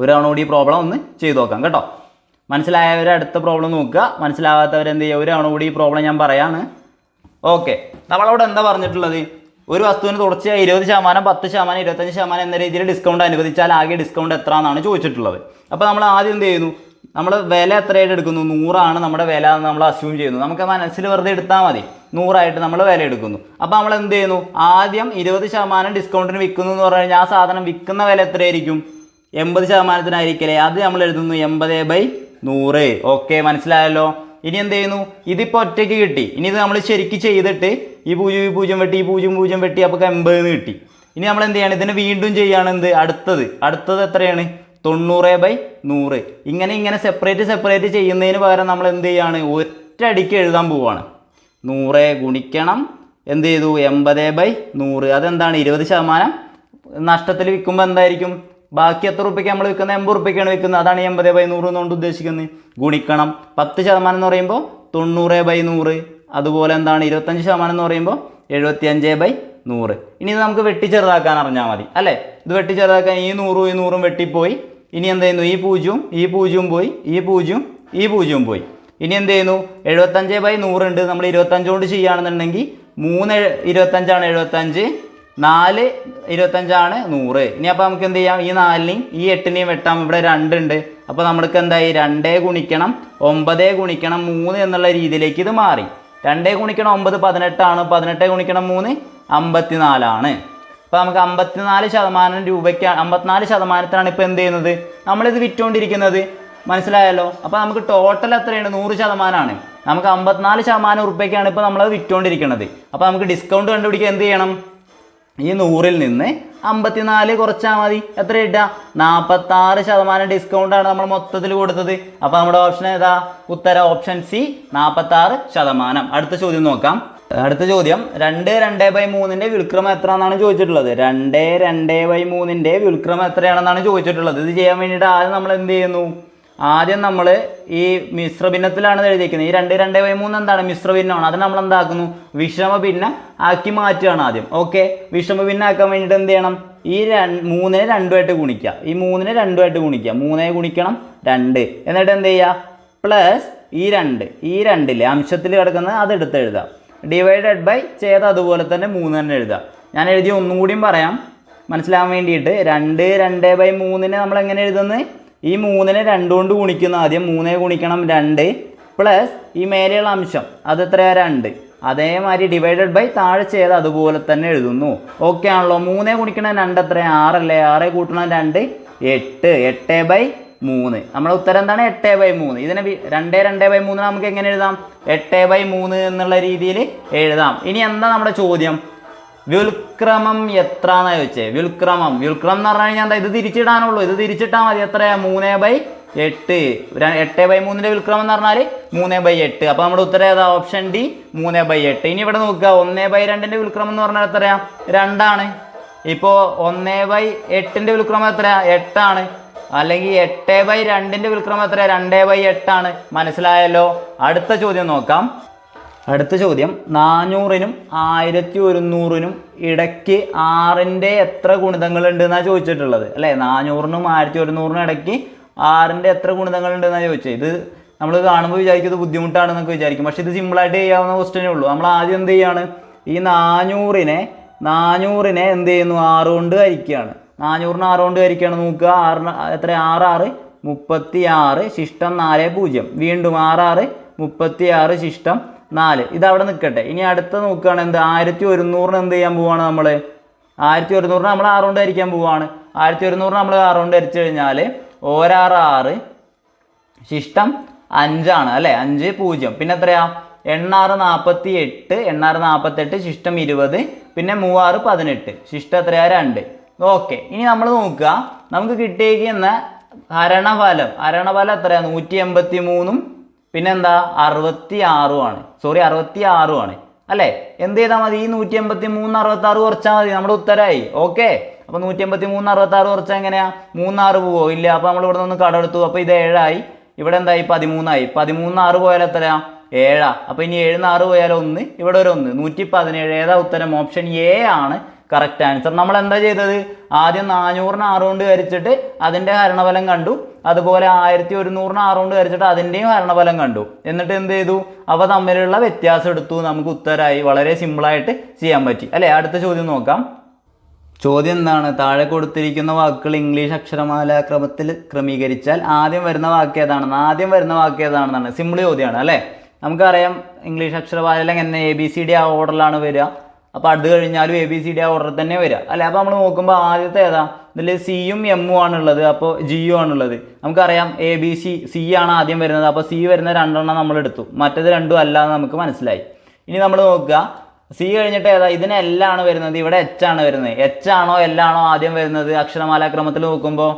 ഒരാണ് കൂടി ഈ പ്രോബ്ലം ഒന്ന് ചെയ്ത് നോക്കാം കേട്ടോ. മനസ്സിലായവർ അടുത്ത പ്രോബ്ലം നോക്കുക, മനസ്സിലാവാത്തവരെന്ത് ചെയ്യുക? ഒരാണ് കൂടി ഈ പ്രോബ്ലം ഞാൻ പറയാണ്. ഓക്കെ, നമ്മളവിടെ എന്താ പറഞ്ഞിട്ടുള്ളത്? ഒരു വസ്തുവിന് തുടർച്ചയായി 20%, 10%, 25% എന്ന രീതിയിൽ ഡിസ്കൗണ്ട് അനുവദിച്ചാൽ ആകെ ഡിസ്കൗണ്ട് എത്ര എന്നാണ് ചോദിച്ചിട്ടുള്ളത്. അപ്പോൾ നമ്മൾ ആദ്യം എന്ത് ചെയ്യുന്നു? നമ്മൾ വില എത്രയായിട്ട് എടുക്കുന്നു? 100 നമ്മുടെ വില എന്ന് നമ്മൾ അസ്യൂം ചെയ്യുന്നു. നമുക്ക് മനസ്സിൽ വെറുതെ എടുത്താൽ മതി. 100 നമ്മൾ വില എടുക്കുന്നു. അപ്പോൾ നമ്മൾ എന്ത് ചെയ്യുന്നു? ആദ്യം 20% ഡിസ്കൗണ്ടിന് വിൽക്കുന്നു എന്ന് പറഞ്ഞു കഴിഞ്ഞാൽ ആ സാധനം വിൽക്കുന്ന വില എത്രയായിരിക്കും? 80%-ത്തിനായിരിക്കല്ലേ? അത് നമ്മൾ എഴുതുന്നു 80/100. ഓക്കെ, മനസ്സിലായല്ലോ? ഇനി എന്ത് ചെയ്യുന്നു? ഇതിപ്പോൾ ഒറ്റയ്ക്ക് കിട്ടി. ഇനി ഇത് നമ്മൾ ശരിക്കും ചെയ്തിട്ട് ഈ 0 വെട്ടി, ഈ 0 വെട്ടി, അപ്പോൾ 80 കിട്ടി. ഇനി നമ്മൾ എന്ത് ചെയ്യണം? ഇതിനെ വീണ്ടും ചെയ്യാണ്. എന്ത്? അടുത്തത് എത്രയാണ്? 90/100. ഇങ്ങനെ സെപ്പറേറ്റ് ചെയ്യുന്നതിന് പകരം നമ്മൾ എന്ത് ചെയ്യാണ്, ഒറ്റയടിക്ക് എഴുതാൻ പോവുകയാണ്. 100 ഗുണിക്കണം എന്ത് ചെയ്തു 80/100. അതെന്താണ് 20% നഷ്ടത്തിൽ വിൽക്കുമ്പോൾ എന്തായിരിക്കും, ബാക്കി എത്ര റുപ്യക്ക് നമ്മൾ വിൽക്കുന്നത്, 80 റുപ്യക്കാണ് വിൽക്കുന്നത്. അതാണ് 80/100 എന്നുകൊണ്ട് ഉദ്ദേശിക്കുന്നത്. ഗുണിക്കണം 10% എന്ന് പറയുമ്പോൾ 90/100. അതുപോലെ എന്താണ് 25% എന്ന് പറയുമ്പോൾ 75/100. ഇനി ഇത് നമുക്ക് വെട്ടി ചെറുതാക്കാൻ അറിഞ്ഞാൽ മതി അല്ലേ. ഇത് വെട്ടി ചെറുതാക്കാൻ ഈ 100 വെട്ടിപ്പോയി. ഇനി എന്ത് ചെയ്യുന്നു, ഈ 0 പോയി, ഈ 0 പോയി. ഇനി എന്ത് ചെയ്യുന്നു, 75/100 ഉണ്ട്. നമ്മൾ 25 കൊണ്ട് ചെയ്യുകയാണെന്നുണ്ടെങ്കിൽ 3 25 75, 4 25 100. ഇനി അപ്പോൾ നമുക്ക് എന്ത് ചെയ്യാം, ഈ 4നെയും ഈ 8നെയും വെട്ടാം. ഇവിടെ 2 ഉണ്ട്. അപ്പോൾ നമ്മൾക്ക് എന്തായി 2 ഗുണിക്കണം 9 ഗുണിക്കണം 3 എന്നുള്ള രീതിയിലേക്ക് ഇത് മാറി. 2 ഗുണിക്കണം 9 18 ആണ്. 18 ഗുണിക്കണം 3 54 ആണ്. അപ്പോൾ നമുക്ക് 54% രൂപയ്ക്ക് 54%ത്തിനാണ് ഇപ്പോൾ എന്ത് ചെയ്യുന്നത്, നമ്മളിത് വിറ്റുകൊണ്ടിരിക്കുന്നത്. മനസ്സിലായല്ലോ. അപ്പോൾ നമുക്ക് ടോട്ടൽ എത്രയാണ്, 100%ആണ്. നമുക്ക് 54% ഉറുപ്പ്യക്കാണ് ഇപ്പോൾ നമ്മളത് വിറ്റുകൊണ്ടിരിക്കുന്നത്. അപ്പോൾ നമുക്ക് ഡിസ്കൗണ്ട് കണ്ടുപിടിക്കാൻ എന്ത് ചെയ്യണം, ഈ 100ൽ നിന്ന് 54 കുറച്ചാൽ മതി. എത്ര കിട്ടുക, 46% ഡിസ്കൗണ്ടാണ് നമ്മൾ മൊത്തത്തിൽ കൊടുത്തത്. അപ്പോൾ നമ്മുടെ ഓപ്ഷൻ ഏതാ, ഉത്തരം ഓപ്ഷൻ സി 46%. അടുത്ത ചോദ്യം നോക്കാം. അടുത്ത ചോദ്യം 2/2/3 വ്യുൽക്രമം എത്ര എന്നാണ് ചോദിച്ചിട്ടുള്ളത്. 2/2/3 വ്യുൽക്രമം എത്രയാണെന്നാണ് ചോദിച്ചിട്ടുള്ളത്. ഇത് ചെയ്യാൻ വേണ്ടിയിട്ട് ആദ്യം നമ്മൾ എന്ത് ചെയ്യുന്നു, ആദ്യം നമ്മൾ ഈ മിശ്രഭിന്നത്തിലാണ് എഴുതിയിരിക്കുന്നത്. ഈ 2/2/3 എന്താണ്, മിശ്രഭിന്നമാണ്. അത് നമ്മൾ എന്താക്കുന്നു, വിഷമഭിന്നം ആക്കി മാറ്റുകയാണ് ആദ്യം. ഓക്കെ, വിഷമഭിന്നം ആക്കാൻ വേണ്ടിയിട്ട് എന്ത് ചെയ്യണം, ഈ 3നെ 2ആയിട്ട് ഗുണിക്കുക. ഈ 3നെ 2ആയിട്ട് ഗുണിക്കുക. 3 ഗുണിക്കണം 2. എന്നിട്ട് എന്ത് ചെയ്യുക, പ്ലസ് ഈ 2, ഈ 2ലെ അംശത്തിൽ കിടക്കുന്നത് അതെടുത്ത് എഴുതാം. ഡിവൈഡഡ് ബൈ ചെയ്ത് അതുപോലെ തന്നെ 3 തന്നെ എഴുതാം. ഞാൻ എഴുതി ഒന്നും കൂടിയും പറയാം മനസ്സിലാവാൻ വേണ്ടിയിട്ട്. 2/2/3 നമ്മൾ എങ്ങനെ എഴുതുന്നത്, ഈ 3നെ 2 കൊണ്ട് ഗുണിക്കുന്നു ആദ്യം. 3 ഗുണിക്കണം 2 പ്ലസ് ഈ മേലെയുള്ള അംശം അത് എത്രയാണ് 2. അതേമാതിരി ഡിവൈഡഡ് ബൈ താഴെ ചെയ്ത് അതുപോലെ തന്നെ എഴുതുന്നു. ഓക്കെ ആണല്ലോ. 3 ഗുണിക്കണം 2 എത്രയാണ്, 6 അല്ലേ. 6 കൂട്ടണം 2 8. 8/3. നമ്മുടെ ഉത്തരം എന്താണ്, 8/3. ഇതിനെ 2/2/3 നമുക്ക് എങ്ങനെ എഴുതാം, 8/3 എന്നുള്ള രീതിയിൽ എഴുതാം. ഇനി എന്താ നമ്മുടെ ചോദ്യം, വ്യുൽക്രമം എത്രയെന്നാണ് ചോദിച്ചേ. വ്യുൽക്രമം എന്ന് പറഞ്ഞു കഴിഞ്ഞാൽ എന്താ, ഇത് തിരിച്ചിടാനുള്ളൂ. ഇത് തിരിച്ചിട്ടാൽ മതി. എത്രയാ, 3/8. 8/3 വ്യുൽക്രമം എന്ന് പറഞ്ഞാൽ 3/8. അപ്പോൾ നമ്മുടെ ഉത്തരം ഏതാ, ഓപ്ഷൻ ഡി 3/8. ഇനി ഇവിടെ നോക്കുക, 1/2 വ്യുൽക്രമം എന്ന് പറഞ്ഞാൽ എത്രയാ, 2 ആണ്. ഇപ്പോൾ 1/8 വ്യുൽക്രമം എത്രയാ, 8 ആണ്. അല്ലെങ്കിൽ 8/2 വ്യുൽക്രമം എത്രയാ, 2/8 ആണ്. മനസ്സിലായല്ലോ. അടുത്ത ചോദ്യം നോക്കാം. അടുത്ത ചോദ്യം 400നും 1100നും ഇടയ്ക്ക് 6ൻ്റെ എത്ര ഗുണിതങ്ങളുണ്ട് എന്നാണ് ചോദിച്ചിട്ടുള്ളത് അല്ലേ. 400നും 1100നും ഇടയ്ക്ക് 6ൻ്റെ എത്ര ഗുണിതങ്ങളുണ്ട് എന്നാണ് ചോദിച്ചത്. ഇത് നമ്മൾ കാണുമ്പോൾ വിചാരിക്കും ഇത് ബുദ്ധിമുട്ടാണെന്നൊക്കെ വിചാരിക്കും. പക്ഷേ ഇത് സിമ്പിളായിട്ട് ചെയ്യാവുന്ന ക്വസ്റ്റ്യനേ ഉള്ളൂ. നമ്മൾ ആദ്യം എന്ത് ചെയ്യാണ്, ഈ 400നെ എന്ത് ചെയ്യുന്നു, 6 കൊണ്ട് ഹരിക്കുകയാണ്. 400ന് 6 കൊണ്ട് ഹരിക്കുകയാണ്. നോക്കുക, 6 എത്ര, 6 6 36 ശിഷ്ടം 4 0. വീണ്ടും 6 6 36 ശിഷ്ടം 4. ഇതവിടെ നിൽക്കട്ടെ. ഇനി അടുത്ത നോക്കുകയാണ് എന്ത്, 1100ന് എന്ത് ചെയ്യാൻ പോവുകയാണ് നമ്മൾ, 1100ന് നമ്മൾ 6 കൊണ്ട് ഹരിക്കാൻ പോവുകയാണ്. 1100 നമ്മൾ 6 കൊണ്ട് ഹരിച്ചു കഴിഞ്ഞാൽ 6 6 ശിഷ്ടം 5 ആണ് അല്ലേ. 5 0. പിന്നെ എത്രയാ, 8 48 ശിഷ്ടം 20. പിന്നെ 3 18 ശിഷ്ടം എത്രയാ, 2. ഓക്കെ, ഇനി നമ്മൾ നോക്കുക, നമുക്ക് കിട്ടിയിരിക്കുന്ന ഹരണഫലം എത്രയാണ്, 183 പിന്നെന്താ 66 ആണ്. 66 ആണ് അല്ലേ. എന്ത് ചെയ്താൽ മതി, ഈ 183 66 കുറച്ചാൽ മതി, നമ്മുടെ ഉത്തരമായി. ഓക്കെ, അപ്പോൾ 183 66 കുറച്ചാൽ എങ്ങനെയാ, 3 6 പോവോ, ഇല്ല. അപ്പോൾ നമ്മൾ ഇവിടെ നിന്ന് കടമെടുത്തു. അപ്പോൾ ഇത് 7 ആയി. ഇവിടെ എന്തായി, 13 ആയി. 13 6 പോയാൽ എത്രയാ, 7. അപ്പോൾ ഇനി 7 6 പോയാൽ 1, ഇവിടെ ഒരു 1, 117. ഏതാ ഉത്തരം, ഓപ്ഷൻ എ ആണ് കറക്റ്റ് ആൻസർ. നമ്മൾ എന്താ ചെയ്തത്, ആദ്യം 400ന് 6 കൊണ്ട് ഹരിച്ചിട്ട് അതിൻ്റെ ഹരണഫലം കണ്ടു. അതുപോലെ 1100ന് 6 കൊണ്ട് ഹരിച്ചിട്ട് അതിൻ്റെയും ഹരണഫലം കണ്ടു. എന്നിട്ട് എന്ത് ചെയ്തു, അവ തമ്മിലുള്ള വ്യത്യാസം എടുത്തു. നമുക്ക് ഉത്തരമായി. വളരെ സിമ്പിളായിട്ട് ചെയ്യാൻ പറ്റി അല്ലേ. അടുത്ത ചോദ്യം നോക്കാം. ചോദ്യം എന്താണ്, താഴെ കൊടുത്തിരിക്കുന്ന വാക്കുകൾ ഇംഗ്ലീഷ് അക്ഷരമാലാക്രമത്തിൽ ക്രമീകരിച്ചാൽ ആദ്യം വരുന്ന വാക്ക് ഏതാണെന്നാണ്. സിമ്പിൾ ചോദ്യമാണ് അല്ലേ. നമുക്കറിയാം ഇംഗ്ലീഷ് അക്ഷരമാല എങ്ങനെ ABCD ആ ഓർഡറിലാണ് വരിക. അപ്പോൾ അത് കഴിഞ്ഞാലും ABCD ആ ഓർഡറിൽ തന്നെ വരിക അല്ലേ. അപ്പോൾ നമ്മൾ നോക്കുമ്പോൾ ആദ്യത്തെ ഏതാ, ഇതിൽ സിയും എമ്മും ആണുള്ളത്. അപ്പോൾ ജിയും ആണുള്ളത്. നമുക്കറിയാം ABC ആണ് ആദ്യം വരുന്നത്. അപ്പോൾ C വരുന്ന 2 നമ്മൾ എടുത്തു, മറ്റേത് 2 അല്ല എന്ന് നമുക്ക് മനസ്സിലായി. ഇനി നമ്മൾ നോക്കുക, C കഴിഞ്ഞിട്ട് ഏതാ, ഇതിന് L ആണ് വരുന്നത്, ഇവിടെ H ആണ് വരുന്നത്. H ആണോ L ആണോ ആദ്യം വരുന്നത്, അക്ഷരമാലാക്രമത്തിൽ നോക്കുമ്പോൾ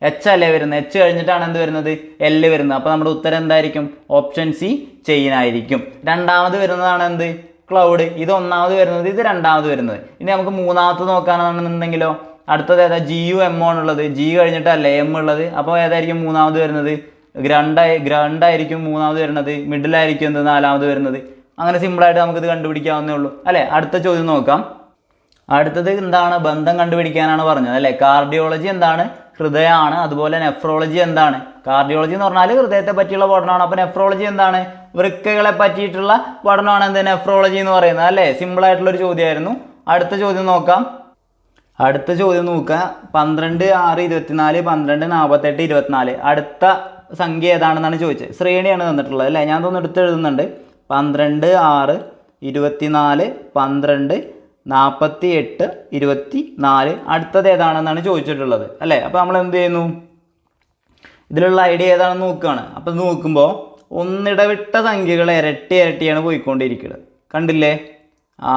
എച്ച് അല്ലേ വരുന്നത്, എച്ച് കഴിഞ്ഞിട്ടാണ് എന്ത് വരുന്നത്, എല്ല് വരുന്നത്. അപ്പോൾ നമ്മുടെ ഉത്തരം എന്തായിരിക്കും, ഓപ്ഷൻ സി ചെയിൻ ആയിരിക്കും. രണ്ടാമത് വരുന്നതാണ് എന്ത്, ക്ലൗഡ്. ഇത് ഒന്നാമത് വരുന്നത്, ഇത് രണ്ടാമത് വരുന്നത്. ഇനി നമുക്ക് മൂന്നാമത്തെ നോക്കാനാണെന്നുണ്ടെങ്കിലോ, അടുത്തത് ഏതാ, ജി യു എം ആണുള്ളത്, ജി കഴിഞ്ഞിട്ടല്ലേ എം ഉള്ളത്. അപ്പോൾ ഏതായിരിക്കും മൂന്നാമത് വരുന്നത്, ഗ്രണ്ടായിരിക്കും മൂന്നാമത് വരുന്നത്, മിഡിലായിരിക്കും എന്ത് നാലാമത് വരുന്നത്. അങ്ങനെ സിമ്പിളായിട്ട് നമുക്കിത് കണ്ടുപിടിക്കാവുന്നേ ഉള്ളൂ അല്ലേ. അടുത്ത ചോദ്യം നോക്കാം. അടുത്തത് എന്താണ്, ബന്ധം കണ്ടുപിടിക്കാനാണ് പറഞ്ഞത് അല്ലേ. കാർഡിയോളജി എന്താണ്, ഹൃദയമാണ്. അതുപോലെ നെഫ്രോളജി എന്താണ്, കാർഡിയോളജി എന്ന് പറഞ്ഞാൽ ഹൃദയത്തെ പറ്റിയുള്ള പഠനമാണ്. അപ്പോൾ നെഫ്രോളജി എന്താണ്, വൃക്കകളെ പറ്റിയിട്ടുള്ള പഠനമാണ് എന്ത്, നെഫ്രോളജി എന്ന് പറയുന്നത് അല്ലേ. സിമ്പിളായിട്ടുള്ളൊരു ചോദ്യമായിരുന്നു. അടുത്ത ചോദ്യം നോക്കാം. അടുത്ത ചോദ്യം നോക്കുക, 12, 6, 24, 12, 48, 24. അടുത്ത സംഖ്യ ഏതാണെന്നാണ് ചോദിച്ചത്. ശ്രേണിയാണ് തന്നിട്ടുള്ളത് അല്ലേ. ഞാൻ തോന്നുന്നു എടുത്ത് എഴുതുന്നുണ്ട്. 12, 6, 24, 12, 48, 24. അടുത്തത് ഏതാണെന്നാണ് ചോദിച്ചിട്ടുള്ളത് അല്ലേ. അപ്പോൾ നമ്മൾ എന്ത് ചെയ്യുന്നു, ഇതിലുള്ള ഐഡിയ ഏതാണെന്ന് നോക്കുകയാണ്. അപ്പോൾ ഇത് നോക്കുമ്പോൾ ഒന്നിടവിട്ട സംഖ്യകൾ ഇരട്ടിയാണ് പോയിക്കൊണ്ടിരിക്കുന്നത്. കണ്ടില്ലേ,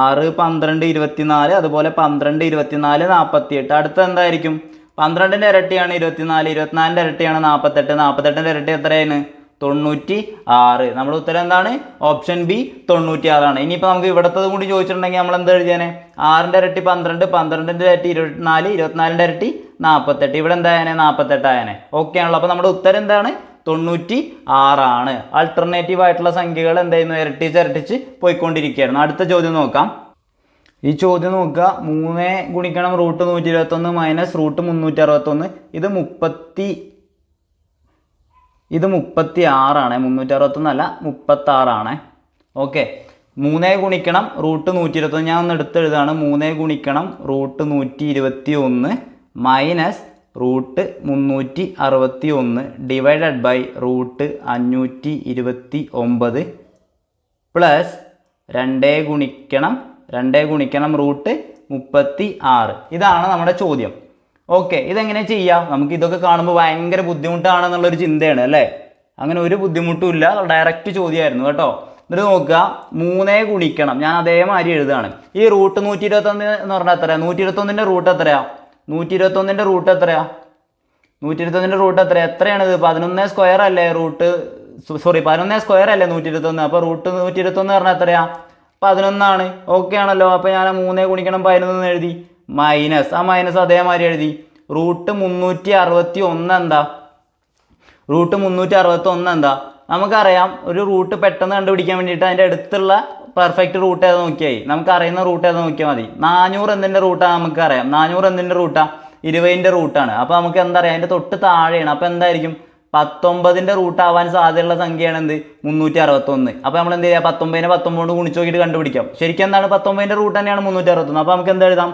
6, 12, 24, അതുപോലെ 12, 24, 48. അടുത്ത എന്തായിരിക്കും, 12ൻ്റെ ഇരട്ടിയാണ് 24, 24ൻ്റെ ഇരട്ടിയാണ് 48, 48ൻ്റെ ഇരട്ടി എത്രയാണ്, 96. നമ്മുടെ ഉത്തരം എന്താണ്, ഓപ്ഷൻ ബി 96 ആണ്. ഇനിയിപ്പോൾ നമുക്ക് ഇവിടുത്തത് കൂടി ചോദിച്ചിട്ടുണ്ടെങ്കിൽ നമ്മൾ എന്താ എഴുതിയാനെ, 6ൻ്റെ ഇരട്ടി 12, 12ൻ്റെ ഇരട്ടി 24, 24ൻ്റെ ഇരട്ടി 48. ഇവിടെ എന്തായാനെ, 48 ആയനെ. ഓക്കെ ആണല്ലോ. അപ്പോൾ നമ്മുടെ ഉത്തരം എന്താണ്, 96 ആണ്. ആൾട്ടർനേറ്റീവ് ആയിട്ടുള്ള സംഖ്യകൾ എന്തായിരുന്നു, ഇരട്ടിച്ച് പോയിക്കൊണ്ടിരിക്കുകയായിരുന്നു. അടുത്ത ചോദ്യം നോക്കാം. ഈ ചോദ്യം നോക്കുക, 3 ഗുണിക്കണം റൂട്ട് 121 മൈനസ് റൂട്ട് 361. ഇത് 36 361 അല്ല, 36. ഓക്കെ, 3 ഗുണിക്കണം റൂട്ട് 121. ഞാൻ ഒന്ന് എടുത്തെഴുതാണ്. 3 ഗുണിക്കണം root 121 minus root 361 divided by root 529 plus 2 ഗുണിക്കണം റൂട്ട് 36. ഇതാണ് നമ്മുടെ ചോദ്യം. ഓക്കെ, ഇതെങ്ങനെ ചെയ്യാം, നമുക്ക് ഇതൊക്കെ കാണുമ്പോൾ ഭയങ്കര ബുദ്ധിമുട്ടാണെന്നുള്ളൊരു ചിന്തയാണ് അല്ലേ. അങ്ങനെ ഒരു ബുദ്ധിമുട്ടും ഇല്ല, ഡയറക്റ്റ് ചോദ്യമായിരുന്നു കേട്ടോ. എന്നിട്ട് നോക്കുക, 3 ഗുണിക്കണം, ഞാൻ അതേമാതിരി എഴുതുകയാണ്. ഈ റൂട്ട് 121 എന്ന് പറഞ്ഞാൽ എത്രയാണ്, 121ൻ്റെ റൂട്ട് എത്രയാണ്, 121ൻ്റെ റൂട്ട് എത്രയാണ്, 121ൻ്റെ റൂട്ട് എത്രയാണിത്, 11 സ്ക്വയർ അല്ലേ, 11 സ്ക്വയർ അല്ലേ 121. അപ്പോൾ റൂട്ട് 121 പറഞ്ഞാൽ എത്രയാ, 11 ആണ്. ഓക്കെ ആണല്ലോ. അപ്പോൾ ഞാൻ 3 ഗുണിക്കണം 11 എഴുതി, മൈനസ്, ആ മൈനസ് അതേമാതിരി എഴുതി. റൂട്ട് 361 എന്താ, റൂട്ട് 361 എന്താ, നമുക്കറിയാം. ഒരു റൂട്ട് പെട്ടെന്ന് കണ്ടുപിടിക്കാൻ വേണ്ടിയിട്ട് അതിൻ്റെ അടുത്തുള്ള പെർഫെക്റ്റ് റൂട്ട് ഏതാ നോക്കിയായി, നമുക്ക് അറിയുന്ന റൂട്ട് ഏതാ നോക്കിയാൽ മതി. 400 എന്തിൻ്റെ റൂട്ടാണ് നമുക്കറിയാം, 400 എന്തിൻ്റെ റൂട്ടാണ്, 20ൻ്റെ റൂട്ടാണ്. അപ്പോൾ നമുക്ക് എന്താ പറയുക, അതിൻ്റെ തൊട്ട് താഴെയാണ്. അപ്പോൾ എന്തായിരിക്കും, 19ൻ്റെ റൂട്ട് ആവാൻ സാധ്യതയുള്ള സംഖ്യയാണ് എന്ത്, 361. അപ്പോൾ നമ്മൾ എന്ത് ചെയ്യുക, 19നെ 19 കൊണ്ട് ഗുണിച്ച് നോക്കിയിട്ട് കണ്ടുപിടിക്കാം. ശരിക്കും എന്താണ്, 19ൻ്റെ റൂട്ട് തന്നെയാണ് 361. അപ്പോൾ നമുക്ക് എന്താ എഴുതാം,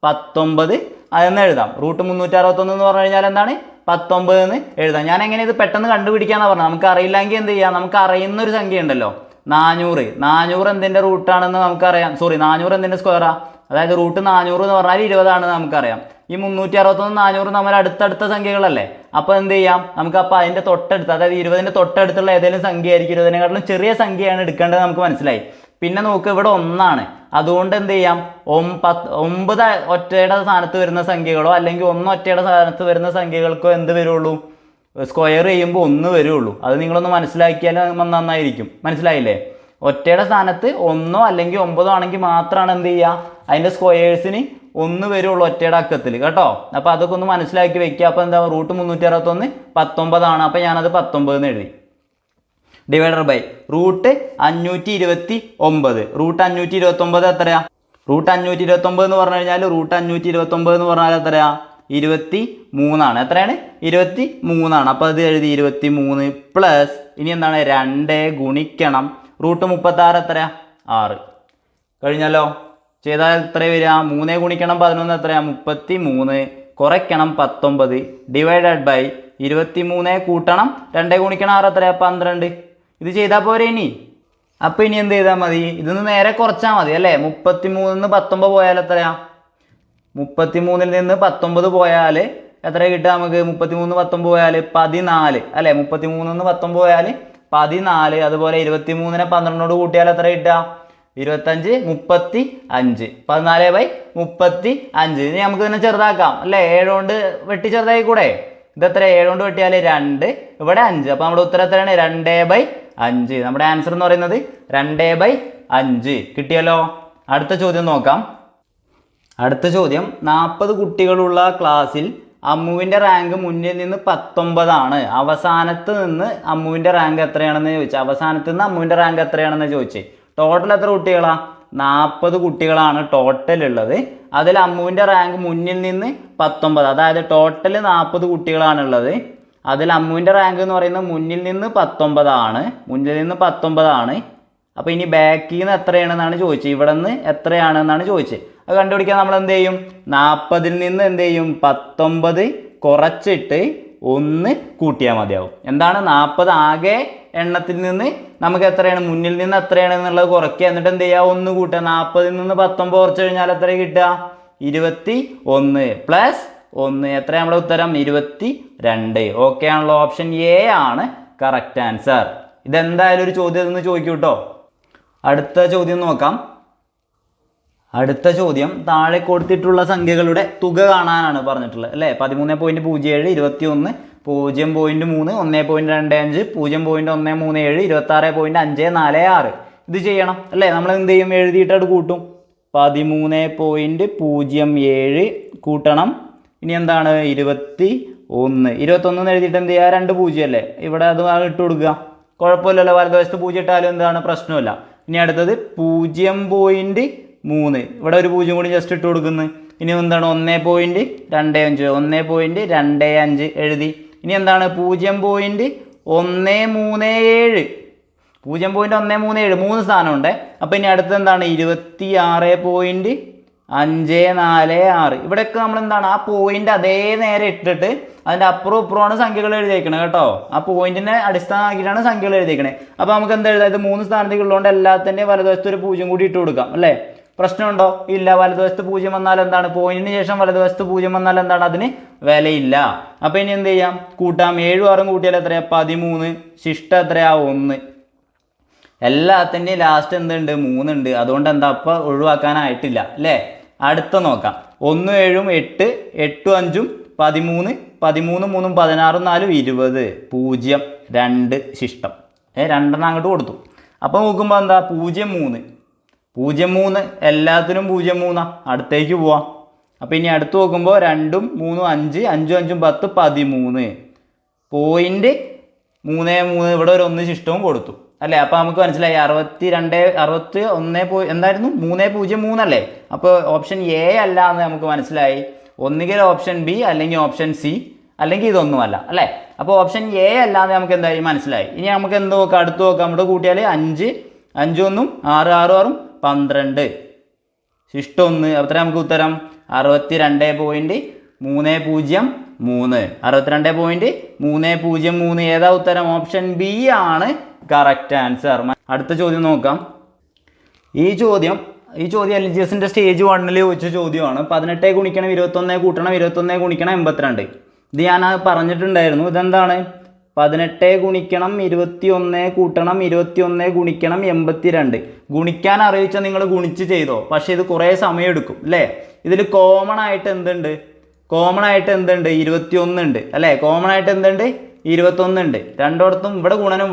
19 അതെന്ന് എഴുതാം. റൂട്ട് 361 എന്ന് പറഞ്ഞു കഴിഞ്ഞാൽ എന്താണ്, 19 എന്ന് എഴുതാം. ഞാൻ എങ്ങനെ ഇത് പെട്ടെന്ന് കണ്ടുപിടിക്കാന്നാണ് പറഞ്ഞത്. നമുക്ക് അറിയില്ലെങ്കിൽ എന്ത് ചെയ്യാം, നമുക്ക് അറിയുന്ന ഒരു സംഖ്യ ഉണ്ടല്ലോ, 400 എന്തിൻ്റെ റൂട്ടാണെന്ന് നമുക്കറിയാം. 400 എന്തിൻ്റെ സ്ക്വയറാ, അതായത് റൂട്ട് 400 എന്ന് പറഞ്ഞാൽ 20 ആണെന്ന് നമുക്കറിയാം. ഈ 361 400 നമ്മൾ അടുത്തടുത്ത സംഖ്യകളല്ലേ. അപ്പോൾ എന്ത് ചെയ്യാം, നമുക്ക് അപ്പോൾ അതിൻ്റെ തൊട്ടടുത്ത്, അതായത് 20ൻ്റെ തൊട്ടടുത്തുള്ള ഏതെങ്കിലും സംഖ്യ ആയിരിക്കും, 20നേക്കാളും ചെറിയ സംഖ്യയാണ് എടുക്കേണ്ടത്, നമുക്ക് മനസ്സിലായി. പിന്നെ നോക്ക്, ഇവിടെ 1 അതുകൊണ്ട് എന്ത് ചെയ്യാം, 9 ഒറ്റയുടെ സ്ഥാനത്ത് വരുന്ന സംഖ്യകളോ അല്ലെങ്കിൽ 1 ഒറ്റയുടെ സ്ഥാനത്ത് വരുന്ന സംഖ്യകൾക്കോ എന്ത് വരുള്ളൂ, സ്ക്വയർ ചെയ്യുമ്പോൾ 1 വരുള്ളൂ. അത് നിങ്ങളൊന്ന് മനസ്സിലാക്കിയാൽ നന്നായിരിക്കും. മനസ്സിലായില്ലേ, ഒറ്റയുടെ സ്ഥാനത്ത് 1 അല്ലെങ്കിൽ 9 ആണെങ്കിൽ മാത്രമാണ് എന്ത് ചെയ്യുക, അതിൻ്റെ സ്ക്വയേഴ്സിന് 1 വരുള്ളൂ ഒറ്റയുടെ അക്കത്തിൽ കേട്ടോ. അപ്പോൾ അതൊക്കെ ഒന്ന് മനസ്സിലാക്കി വെക്കുക. അപ്പോൾ എന്താ, റൂട്ട് 361 19 അപ്പോൾ ഞാനത് 19 എന്ന് എഴുതി. Divider by root 529. റൂട്ട് 529 എത്രയാ, റൂട്ട് 529 എന്ന് പറഞ്ഞു കഴിഞ്ഞാൽ റൂട്ട് 529 എന്ന് പറഞ്ഞാൽ എത്രയാ, 23. എത്രയാണ്, 23. അപ്പോൾ അത് എഴുതി 23 പ്ലസ് ഇനി എന്താണ്, 2 ഗുണിക്കണം റൂട്ട് 36 എത്രയാ, 6. കഴിഞ്ഞല്ലോ. ചെയ്താൽ എത്ര വരിക, 3 ഗുണിക്കണം 11 എത്രയാ, 33 കുറയ്ക്കണം 19 ഡിവൈഡഡ് ബൈ 23 കൂട്ടണം 2 ഗുണിക്കണം 6 എത്രയാ, 12. ഇത് ചെയ്താൽ പോരെ ഇനി. അപ്പോൾ ഇനി എന്ത് ചെയ്താൽ മതി, ഇതൊന്ന് നേരെ കുറച്ചാൽ മതി അല്ലേ. 33 നിന്ന് 19 പോയാൽ എത്രയാ, 33 നിന്ന് 19 പോയാൽ എത്ര കിട്ടുക നമുക്ക്, 33 19 പോയാൽ 14 അല്ലേ. 33 നിന്ന് 19 പോയാൽ 14. അതുപോലെ 23നെ 12 കൂട്ടിയാൽ എത്ര കിട്ടുക, 25 35. 14/35. ഇനി നമുക്ക് തന്നെ ചെറുതാക്കാം അല്ലേ, 7 കൊണ്ട് വെട്ടി ചെറുതാക്കി കൂടെ. ഇത് എത്ര 7 കൊണ്ട് വെട്ടിയാൽ 2, ഇവിടെ 5. അപ്പോൾ നമ്മുടെ ഉത്തരം എത്രയാണ്? 2/5. നമ്മുടെ ആൻസർ എന്ന് പറയുന്നത് 2/5. കിട്ടിയല്ലോ. അടുത്ത ചോദ്യം നോക്കാം. അടുത്ത ചോദ്യം, 40 കുട്ടികളുള്ള ക്ലാസ്സിൽ അമ്മുവിൻ്റെ റാങ്ക് മുന്നിൽ നിന്ന് 19 ആണ്. അവസാനത്ത് നിന്ന് അമ്മുവിൻ്റെ റാങ്ക് എത്രയാണെന്ന് ചോദിച്ചു. അവസാനത്ത് നിന്ന് അമ്മുവിൻ്റെ റാങ്ക് എത്രയാണെന്ന് ചോദിച്ചു. ടോട്ടൽ എത്ര കുട്ടികളാണ്? 40 കുട്ടികളാണ് ടോട്ടൽ ഉള്ളത്. അതിൽ അമ്മുവിൻ്റെ റാങ്ക് മുന്നിൽ നിന്ന് 19, അതായത് ടോട്ടൽ 40 കുട്ടികളാണുള്ളത്. അതിൽ അമ്മുവിൻ്റെ റാങ്ക് എന്ന് പറയുന്നത് മുന്നിൽ നിന്ന് 19 ആണ്. മുന്നിൽ നിന്ന് 19 ആണ്. അപ്പോൾ ഇനി ബാക്കിൽ നിന്ന് എത്രയാണെന്നാണ് ചോദിച്ചത്. ഇവിടെ നിന്ന് എത്രയാണെന്നാണ് ചോദിച്ചത്. അത് കണ്ടുപിടിക്കാൻ നമ്മൾ എന്ത് ചെയ്യും? 40ൽ നിന്ന് എന്ത് ചെയ്യും? 19 കുറച്ചിട്ട് 1 കൂട്ടിയാൽ മതിയാവും. എന്താണ്? 40 ആകെ എണ്ണത്തിൽ നിന്ന് നമുക്ക് എത്രയാണ്? മുന്നിൽ നിന്ന് എത്രയാണ് എന്നുള്ളത് കുറയ്ക്കുക. എന്നിട്ട് എന്ത് ചെയ്യുക? 1 കൂട്ടുക. 40ൽ നിന്ന് 19 കുറച്ച് കഴിഞ്ഞാൽ എത്ര കിട്ടുക? 21 പ്ലസ് 1. എത്ര നമ്മുടെ ഉത്തരം? 22. ഓക്കെ ആണല്ലോ. ഓപ്ഷൻ എ ആണ് കറക്റ്റ് ആൻസർ. ഇതെന്തായാലും ഒരു ചോദ്യം ഒന്ന് ചോദിക്കൂ കേട്ടോ. അടുത്ത ചോദ്യം നോക്കാം. അടുത്ത ചോദ്യം, താഴെ കൊടുത്തിട്ടുള്ള സംഖ്യകളുടെ തുക കാണാനാണ് പറഞ്ഞിട്ടുള്ളത് അല്ലേ. 13.07, 21, 0.3, 1.25, 0.137, 26.546. ഇത് ചെയ്യണം അല്ലേ. നമ്മൾ എന്ത് ചെയ്യും? എഴുതിയിട്ട് കൂട്ടും. 13.07 കൂട്ടണം. ഇനി എന്താണ്? 21. 21 എഴുതിയിട്ട് എന്ത് ചെയ്യുക? 2 0 അല്ലേ. ഇവിടെ അത് ഇട്ട് കൊടുക്കുക. കുഴപ്പമില്ലല്ലോ. വലതുവശത്ത് 0 ഇട്ടാലും എന്താണ്? പ്രശ്നമില്ല. ഇനി അടുത്തത് 0.3. ഇവിടെ ഒരു 0 കൂടി ജസ്റ്റ് ഇട്ട് കൊടുക്കുന്നു. ഇനി എന്താണ്? 1.25, 1.25 എഴുതി. ഇനി എന്താണ്? 0.137, 0.137, 3 സ്ഥാനമുണ്ട്. അപ്പോൾ ഇനി അടുത്ത് എന്താണ്? 26.546. ഇവിടെയൊക്കെ നമ്മൾ എന്താണ്? ആ പോയിന്റ് അതേ നേരെ ഇട്ടിട്ട് അതിൻ്റെ അപ്പുറവും ഇപ്പുറമാണ് സംഖ്യകൾ എഴുതിയേക്കണത് കേട്ടോ. ആ പോയിന്റിനെ അടിസ്ഥാനമാക്കിയിട്ടാണ് സംഖ്യകൾ എഴുതിയേക്കണേ. അപ്പോൾ നമുക്ക് എന്താ എഴുതാം? ഇത് 3 സ്ഥാനത്തേക്ക് ഉള്ളതുകൊണ്ട് എല്ലാത്തിൻ്റെയും വലതുവശത്ത് ഒരു 0 കൂടി ഇട്ട് കൊടുക്കാം അല്ലേ. പ്രശ്നമുണ്ടോ? ഇല്ല. വലതുവശത്ത് 0 വന്നാൽ എന്താണ്? പോയിന്റിന് ശേഷം വലതുവശത്ത് 0 വന്നാൽ എന്താണ്? അതിന് വിലയില്ല. അപ്പോൾ ഇനി എന്ത് ചെയ്യാം? കൂട്ടാം. 7 6 കൂട്ടിയാൽ എത്രയാ? 13. ശിഷ്ട എത്രയാ? 1. എല്ലാത്തിൻ്റെയും ലാസ്റ്റ് എന്തുണ്ട്? 3 ഉണ്ട്. അതുകൊണ്ട് എന്താ അപ്പോൾ ഒഴിവാക്കാനായിട്ടില്ല അല്ലേ. അടുത്ത നോക്കാം. 1 7 8, 8 5 13, 13 3 16 4 20, 0 2 ശിഷ്ടം. 2 അങ്ങോട്ട് കൊടുത്തു. അപ്പോൾ നോക്കുമ്പോൾ എന്താ? 0 3 എല്ലാത്തിനും 0 3. അടുത്തേക്ക് പോവാം. അപ്പോൾ ഇനി അടുത്ത് നോക്കുമ്പോൾ 2 3 5, 5 5 10, 13. പോയിന്റ് 3 ഇവിടെ ഒരു 1 ശിഷ്ടവും കൊടുത്തു അല്ലേ. അപ്പോൾ നമുക്ക് മനസ്സിലായി 61 എന്തായിരുന്നു? 303 അല്ലേ. അപ്പോൾ ഓപ്ഷൻ എ അല്ല എന്ന് നമുക്ക് മനസ്സിലായി. ഒന്നുകിൽ ഓപ്ഷൻ ബി, അല്ലെങ്കിൽ ഓപ്ഷൻ സി, അല്ലെങ്കിൽ ഇതൊന്നുമല്ല അല്ലേ. അപ്പോൾ ഓപ്ഷൻ എ അല്ലാതെ നമുക്ക് എന്തായാലും മനസ്സിലായി. ഇനി നമുക്ക് എന്ത് നോക്കാം? അടുത്ത് നോക്കാം. നമ്മുടെ കൂട്ടിയാൽ 5 5 1 6 6 6 12 ശിഷ്ടം 1. അത്ര നമുക്ക് ഉത്തരം 62.303. 62.303. ഏതാ ഉത്തരം? ഓപ്ഷൻ ബി ആണ് കറക്റ്റ് ആൻസർ. അടുത്ത ചോദ്യം നോക്കാം. ഈ ചോദ്യം LGSന്റെ സ്റ്റേജ് 1 ചോദിച്ച ചോദ്യമാണ്. 18 ഗുണിക്കണം 21 കൂട്ടണം 21 ഗുണിക്കണം 82. ഇത് ഞാൻ പറഞ്ഞിട്ടുണ്ടായിരുന്നു. ഇതെന്താണ്? 18 ഗുണിക്കണം 21 കൂട്ടണം 21 ഗുണിക്കണം 82. ഗുണിക്കാൻ അറിയിച്ച നിങ്ങൾ ഗുണിച്ച് ചെയ്തോ. പക്ഷേ ഇത് കുറേ സമയം എടുക്കും അല്ലേ. ഇതിൽ കോമൺ ആയിട്ട് എന്തുണ്ട്? 21 ഉണ്ട് അല്ലേ. കോമൺ ആയിട്ട് എന്തുണ്ട്? 21 ഉണ്ട്. രണ്ടിടത്തും ഇവിടെ ഗുണനും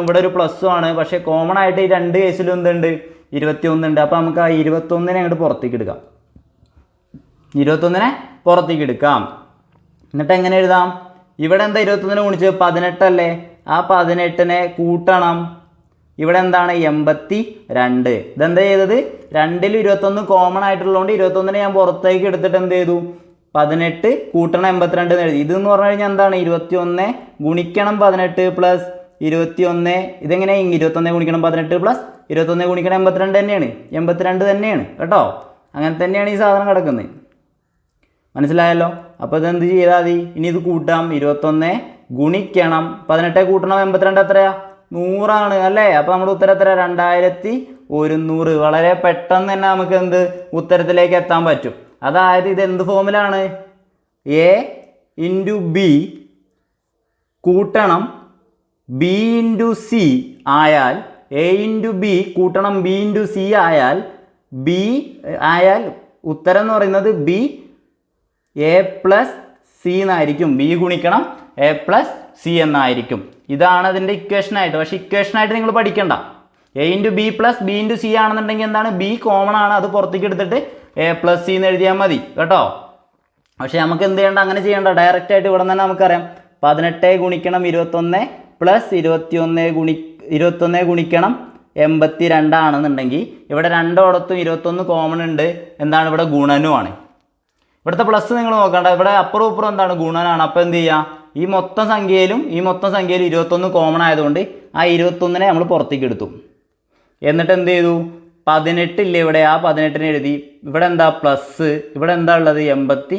ഇവിടെ ഒരു പ്ലസ്സും ആണ്. പക്ഷേ കോമൺ ആയിട്ട് ഈ 2 കേസിലും എന്തുണ്ട്? 21 ഉണ്ട്. അപ്പോൾ നമുക്ക് ആ 21 അങ്ങോട്ട് പുറത്തേക്ക് എടുക്കാം. 21 പുറത്തേക്ക് എടുക്കാം. എന്നിട്ട് എങ്ങനെ എഴുതാം? ഇവിടെ എന്താ 21 ഗുണിച്ച് 18 അല്ലേ. ആ 18 കൂട്ടണം. ഇവിടെ എന്താണ്? 82. ഇതെന്താ ചെയ്തത്? 2ൽ 21 കോമൺ ആയിട്ടുള്ളതുകൊണ്ട് 21 ഞാൻ പുറത്തേക്ക് എടുത്തിട്ട് എന്ത് ചെയ്തു? 18 കൂട്ടണം 82 എന്ന് എഴുതി. ഇതെന്ന് പറഞ്ഞു കഴിഞ്ഞാൽ എന്താണ്? 21 ഗുണിക്കണം 18 പ്ലസ് 21. ഇതെങ്ങനെ? 21 ഗുണിക്കണം 18 പ്ലസ് 21 ഗുണിക്കണം 82 തന്നെയാണ്. 82 തന്നെയാണ് കേട്ടോ. അങ്ങനെ തന്നെയാണ് ഈ സാധനം കിടക്കുന്നത്. മനസ്സിലായല്ലോ. അപ്പോൾ ഇതെന്ത് ചെയ്താൽ മതി? ഇനി ഇത് കൂട്ടാം. 21 ഗുണിക്കണം 18 കൂട്ടണം 82 എത്രയാ? 100 അല്ലേ. അപ്പോൾ നമ്മുടെ ഉത്തരം എത്ര? 2100. വളരെ പെട്ടെന്ന് തന്നെ നമുക്ക് എന്ത് ഉത്തരത്തിലേക്ക് എത്താൻ പറ്റും. അതായത് ഇത് എന്ത് ഫോമിലാണ്? എ ഇൻറ്റു ബി കൂട്ടണം ബി ഇൻറ്റു സി ആയാൽ, എ ഇൻറ്റു ബി കൂട്ടണം ബി ഇൻറ്റു സി ആയാൽ, ബി ആയാൽ ഉത്തരം എന്ന് പറയുന്നത് ബി എ പ്ലസ് സി എന്നായിരിക്കും. ബി ഗുണിക്കണം എ പ്ലസ് സി എന്നായിരിക്കും. ഇതാണ് അതിൻ്റെ ഇക്വേഷനായിട്ട്. പക്ഷേ ഇക്വേഷനായിട്ട് നിങ്ങൾ പഠിക്കണ്ട. A into B plus B into C ആണെന്നുണ്ടെങ്കിൽ എന്താണ്, ബി കോമൺ ആണ്, അത് പുറത്തേക്ക് എടുത്തിട്ട് എ പ്ലസ് സി എന്ന് എഴുതിയാൽ മതി കേട്ടോ. പക്ഷേ നമുക്ക് എന്ത് ചെയ്യേണ്ട, അങ്ങനെ ചെയ്യേണ്ട. ഡയറക്റ്റ് ആയിട്ട് ഇവിടെ തന്നെ നമുക്കറിയാം 18 ഗുണിക്കണം 21 പ്ലസ് 21 ഗുണിക്കണം 82 ആണെന്നുണ്ടെങ്കിൽ ഇവിടെ രണ്ടോടത്തും 21 കോമൺ ഉണ്ട്. എന്താണ്, ഇവിടെ ഗുണനുമാണ്. ഇവിടുത്തെ പ്ലസ് നിങ്ങൾ നോക്കണ്ട, ഇവിടെ അപ്പുറം ഇപ്പുറം എന്താണ്, ഗുണനാണ്. അപ്പോൾ എന്ത് ചെയ്യുക, ഈ മൊത്തം സംഖ്യയിലും 21 കോമൺ ആയതുകൊണ്ട് ആ 21 നമ്മൾ പുറത്തേക്ക് എടുത്തു. എന്നിട്ട് എന്ത് ചെയ്തു, 18 ഇല്ലേ ഇവിടെ, ആ 18 എഴുതി. ഇവിടെ എന്താ പ്ലസ്, ഇവിടെ എന്താ ഉള്ളത് 82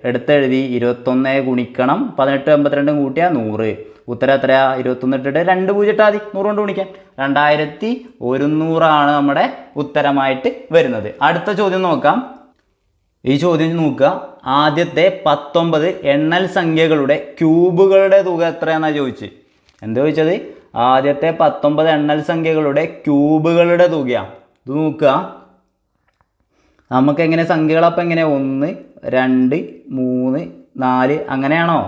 എടുത്തെഴുതി. 21 ഗുണിക്കണം 18 82 കൂട്ടിയാൽ 100. ഉത്തരം എത്രയാ, 21 ഇട്ടിട്ട് 2 0 ഇട്ടാൽ മതി, 100 കൊണ്ട് ഗുണിക്കാൻ. 2100 നമ്മുടെ ഉത്തരമായിട്ട് വരുന്നത്. അടുത്ത ചോദ്യം നോക്കാം. ഈ ചോദ്യം നോക്കുക. ആദ്യത്തെ 19 എണ്ണൽ സംഖ്യകളുടെ ക്യൂബുകളുടെ തുക എത്രയാണെന്നാണ് ചോദിച്ചത്. എന്താ ചോദിച്ചത്, ആദ്യത്തെ 19 എണ്ണൽ സംഖ്യകളുടെ ക്യൂബുകളുടെ തുകയാണ്. ഇത് നോക്കുക, നമുക്കെങ്ങനെ സംഖ്യകളപ്പം എങ്ങനെ 1 2 3 4 അങ്ങനെയാണോ?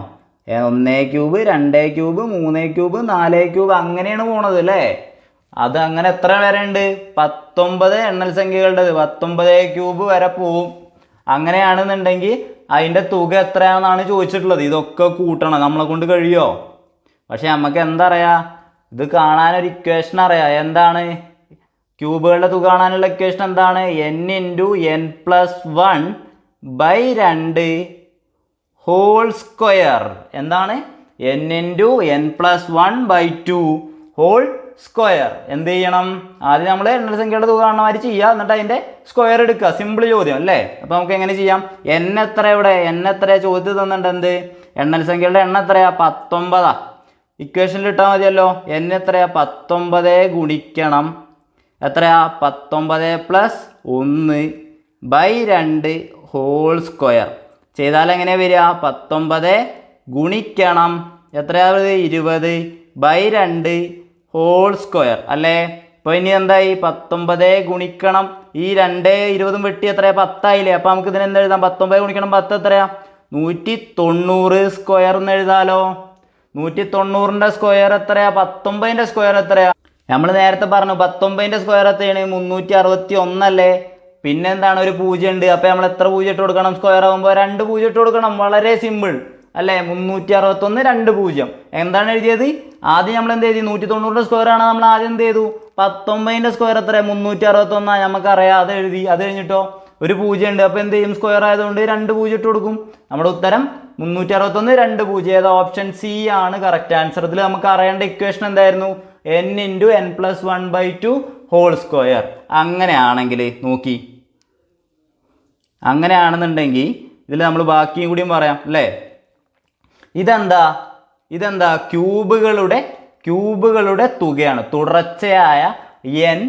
1 ക്യൂബ് 2 ക്യൂബ് 3 ക്യൂബ് 4 ക്യൂബ് അങ്ങനെയാണ് പോണത് അല്ലേ? അത് അങ്ങനെ എത്ര വരെ ഉണ്ട്, 19 എണ്ണൽ സംഖ്യകളുടേത് 19 ക്യൂബ് വരെ പോവും. അങ്ങനെയാണെന്നുണ്ടെങ്കിൽ അതിൻ്റെ തുക എത്രയാണെന്നാണ് ചോദിച്ചിട്ടുള്ളത്. ഇതൊക്കെ കൂട്ടണം, നമ്മളെ കൊണ്ട് കഴിയുമോ? പക്ഷെ നമുക്ക് എന്താ അറിയാം, ഇത് കാണാനൊരു ഇക്വേഷൻ അറിയാം. എന്താണ് ക്യൂബുകളുടെ തുക കാണാനുള്ള ഇക്വേഷൻ എന്താണ്, n into n plus 1/2 whole square. എന്താണ്, n into n plus 1/2 whole square. എന്ത് ചെയ്യണം, ആദ്യം നമ്മൾ എണ്ണൽ സംഖ്യയുടെ തുക കാണുന്ന മാതിരി ചെയ്യുക, എന്നിട്ട് അതിൻ്റെ സ്ക്വയർ എടുക്കുക. സിമ്പിൾ ചോദ്യം അല്ലേ? അപ്പോൾ നമുക്ക് എങ്ങനെ ചെയ്യാം, n എത്ര, ഇവിടെ n എത്ര ചോദ്യത്തിൽ തന്നിട്ടുണ്ട്. എന്ത്, എണ്ണൽ സംഖ്യകളുടെ എണ്ണം എത്രയാ, 19. ഇക്വേഷനിൽ ഇട്ടാൽ മതിയല്ലോ. n എത്രയാ, 19 ഗുണിക്കണം എത്രയാ, 19 പ്ലസ് 1/2 ഹോൾ സ്ക്വയർ. ചെയ്താൽ എങ്ങനെ വരിക, 19 ഗുണിക്കണം എത്രയാ, 20/2 ഹോൾ സ്ക്വയർ അല്ലേ? അപ്പോൾ ഇനി എന്തായി, 19 ഗുണിക്കണം ഈ 2 20 വെട്ടി എത്രയാ, 10 ആയില്ലേ? അപ്പോൾ നമുക്ക് ഇതിന് എന്ത് എഴുതാം, 19 ഗുണിക്കണം 10 എത്രയാ, 190 സ്ക്വയർ എന്ന് എഴുതാലോ. 190ൻ്റെ സ്ക്വയർ എത്രയാ, 19ൻ്റെ സ്ക്വയർ എത്രയാ? നമ്മൾ നേരത്തെ പറഞ്ഞു 19ൻ്റെ സ്ക്വയർ എത്രയാണ്, 361 അല്ലേ? പിന്നെ എന്താണ്, ഒരു 0 ഉണ്ട്. അപ്പോൾ നമ്മൾ എത്ര 0 ഇട്ട് കൊടുക്കണം, സ്ക്വയർ ആകുമ്പോൾ 2 0 ഇട്ട് കൊടുക്കണം. വളരെ സിമ്പിൾ അല്ലേ? 361 2 0. എന്താണ് എഴുതിയത്, ആദ്യം നമ്മൾ എന്ത് എഴുതി, 190ൻ്റെ സ്ക്വയർ ആണ്. നമ്മൾ ആദ്യം എന്ത് ചെയ്തു, 19ൻ്റെ സ്ക്വയർ എത്ര, 361 നമുക്കറിയാം, അത് എഴുതി. അത് കഴിഞ്ഞിട്ടോ ഒരു 0 ഉണ്ട്. അപ്പോൾ എന്ത് ചെയ്യും, സ്ക്വയർ ആയതുകൊണ്ട് 2 0 ഇട്ട് കൊടുക്കും. നമ്മുടെ ഉത്തരം 361 2 0. ഏതാ, ഓപ്ഷൻ സി ആണ് കറക്റ്റ് ആൻസർ. ഇതിൽ നമുക്ക് അറിയേണ്ട ഇക്വേഷൻ എന്തായിരുന്നു, n into n plus 1/2 whole square. അങ്ങനെയാണെങ്കിൽ നോക്കി, അങ്ങനെയാണെന്നുണ്ടെങ്കിൽ ഇതിൽ നമ്മൾ ബാക്കിയും കൂടിയും പറയാം അല്ലേ? ഇതെന്താ ക്യൂബുകളുടെ തുകയാണ്. തുടർച്ചയായ n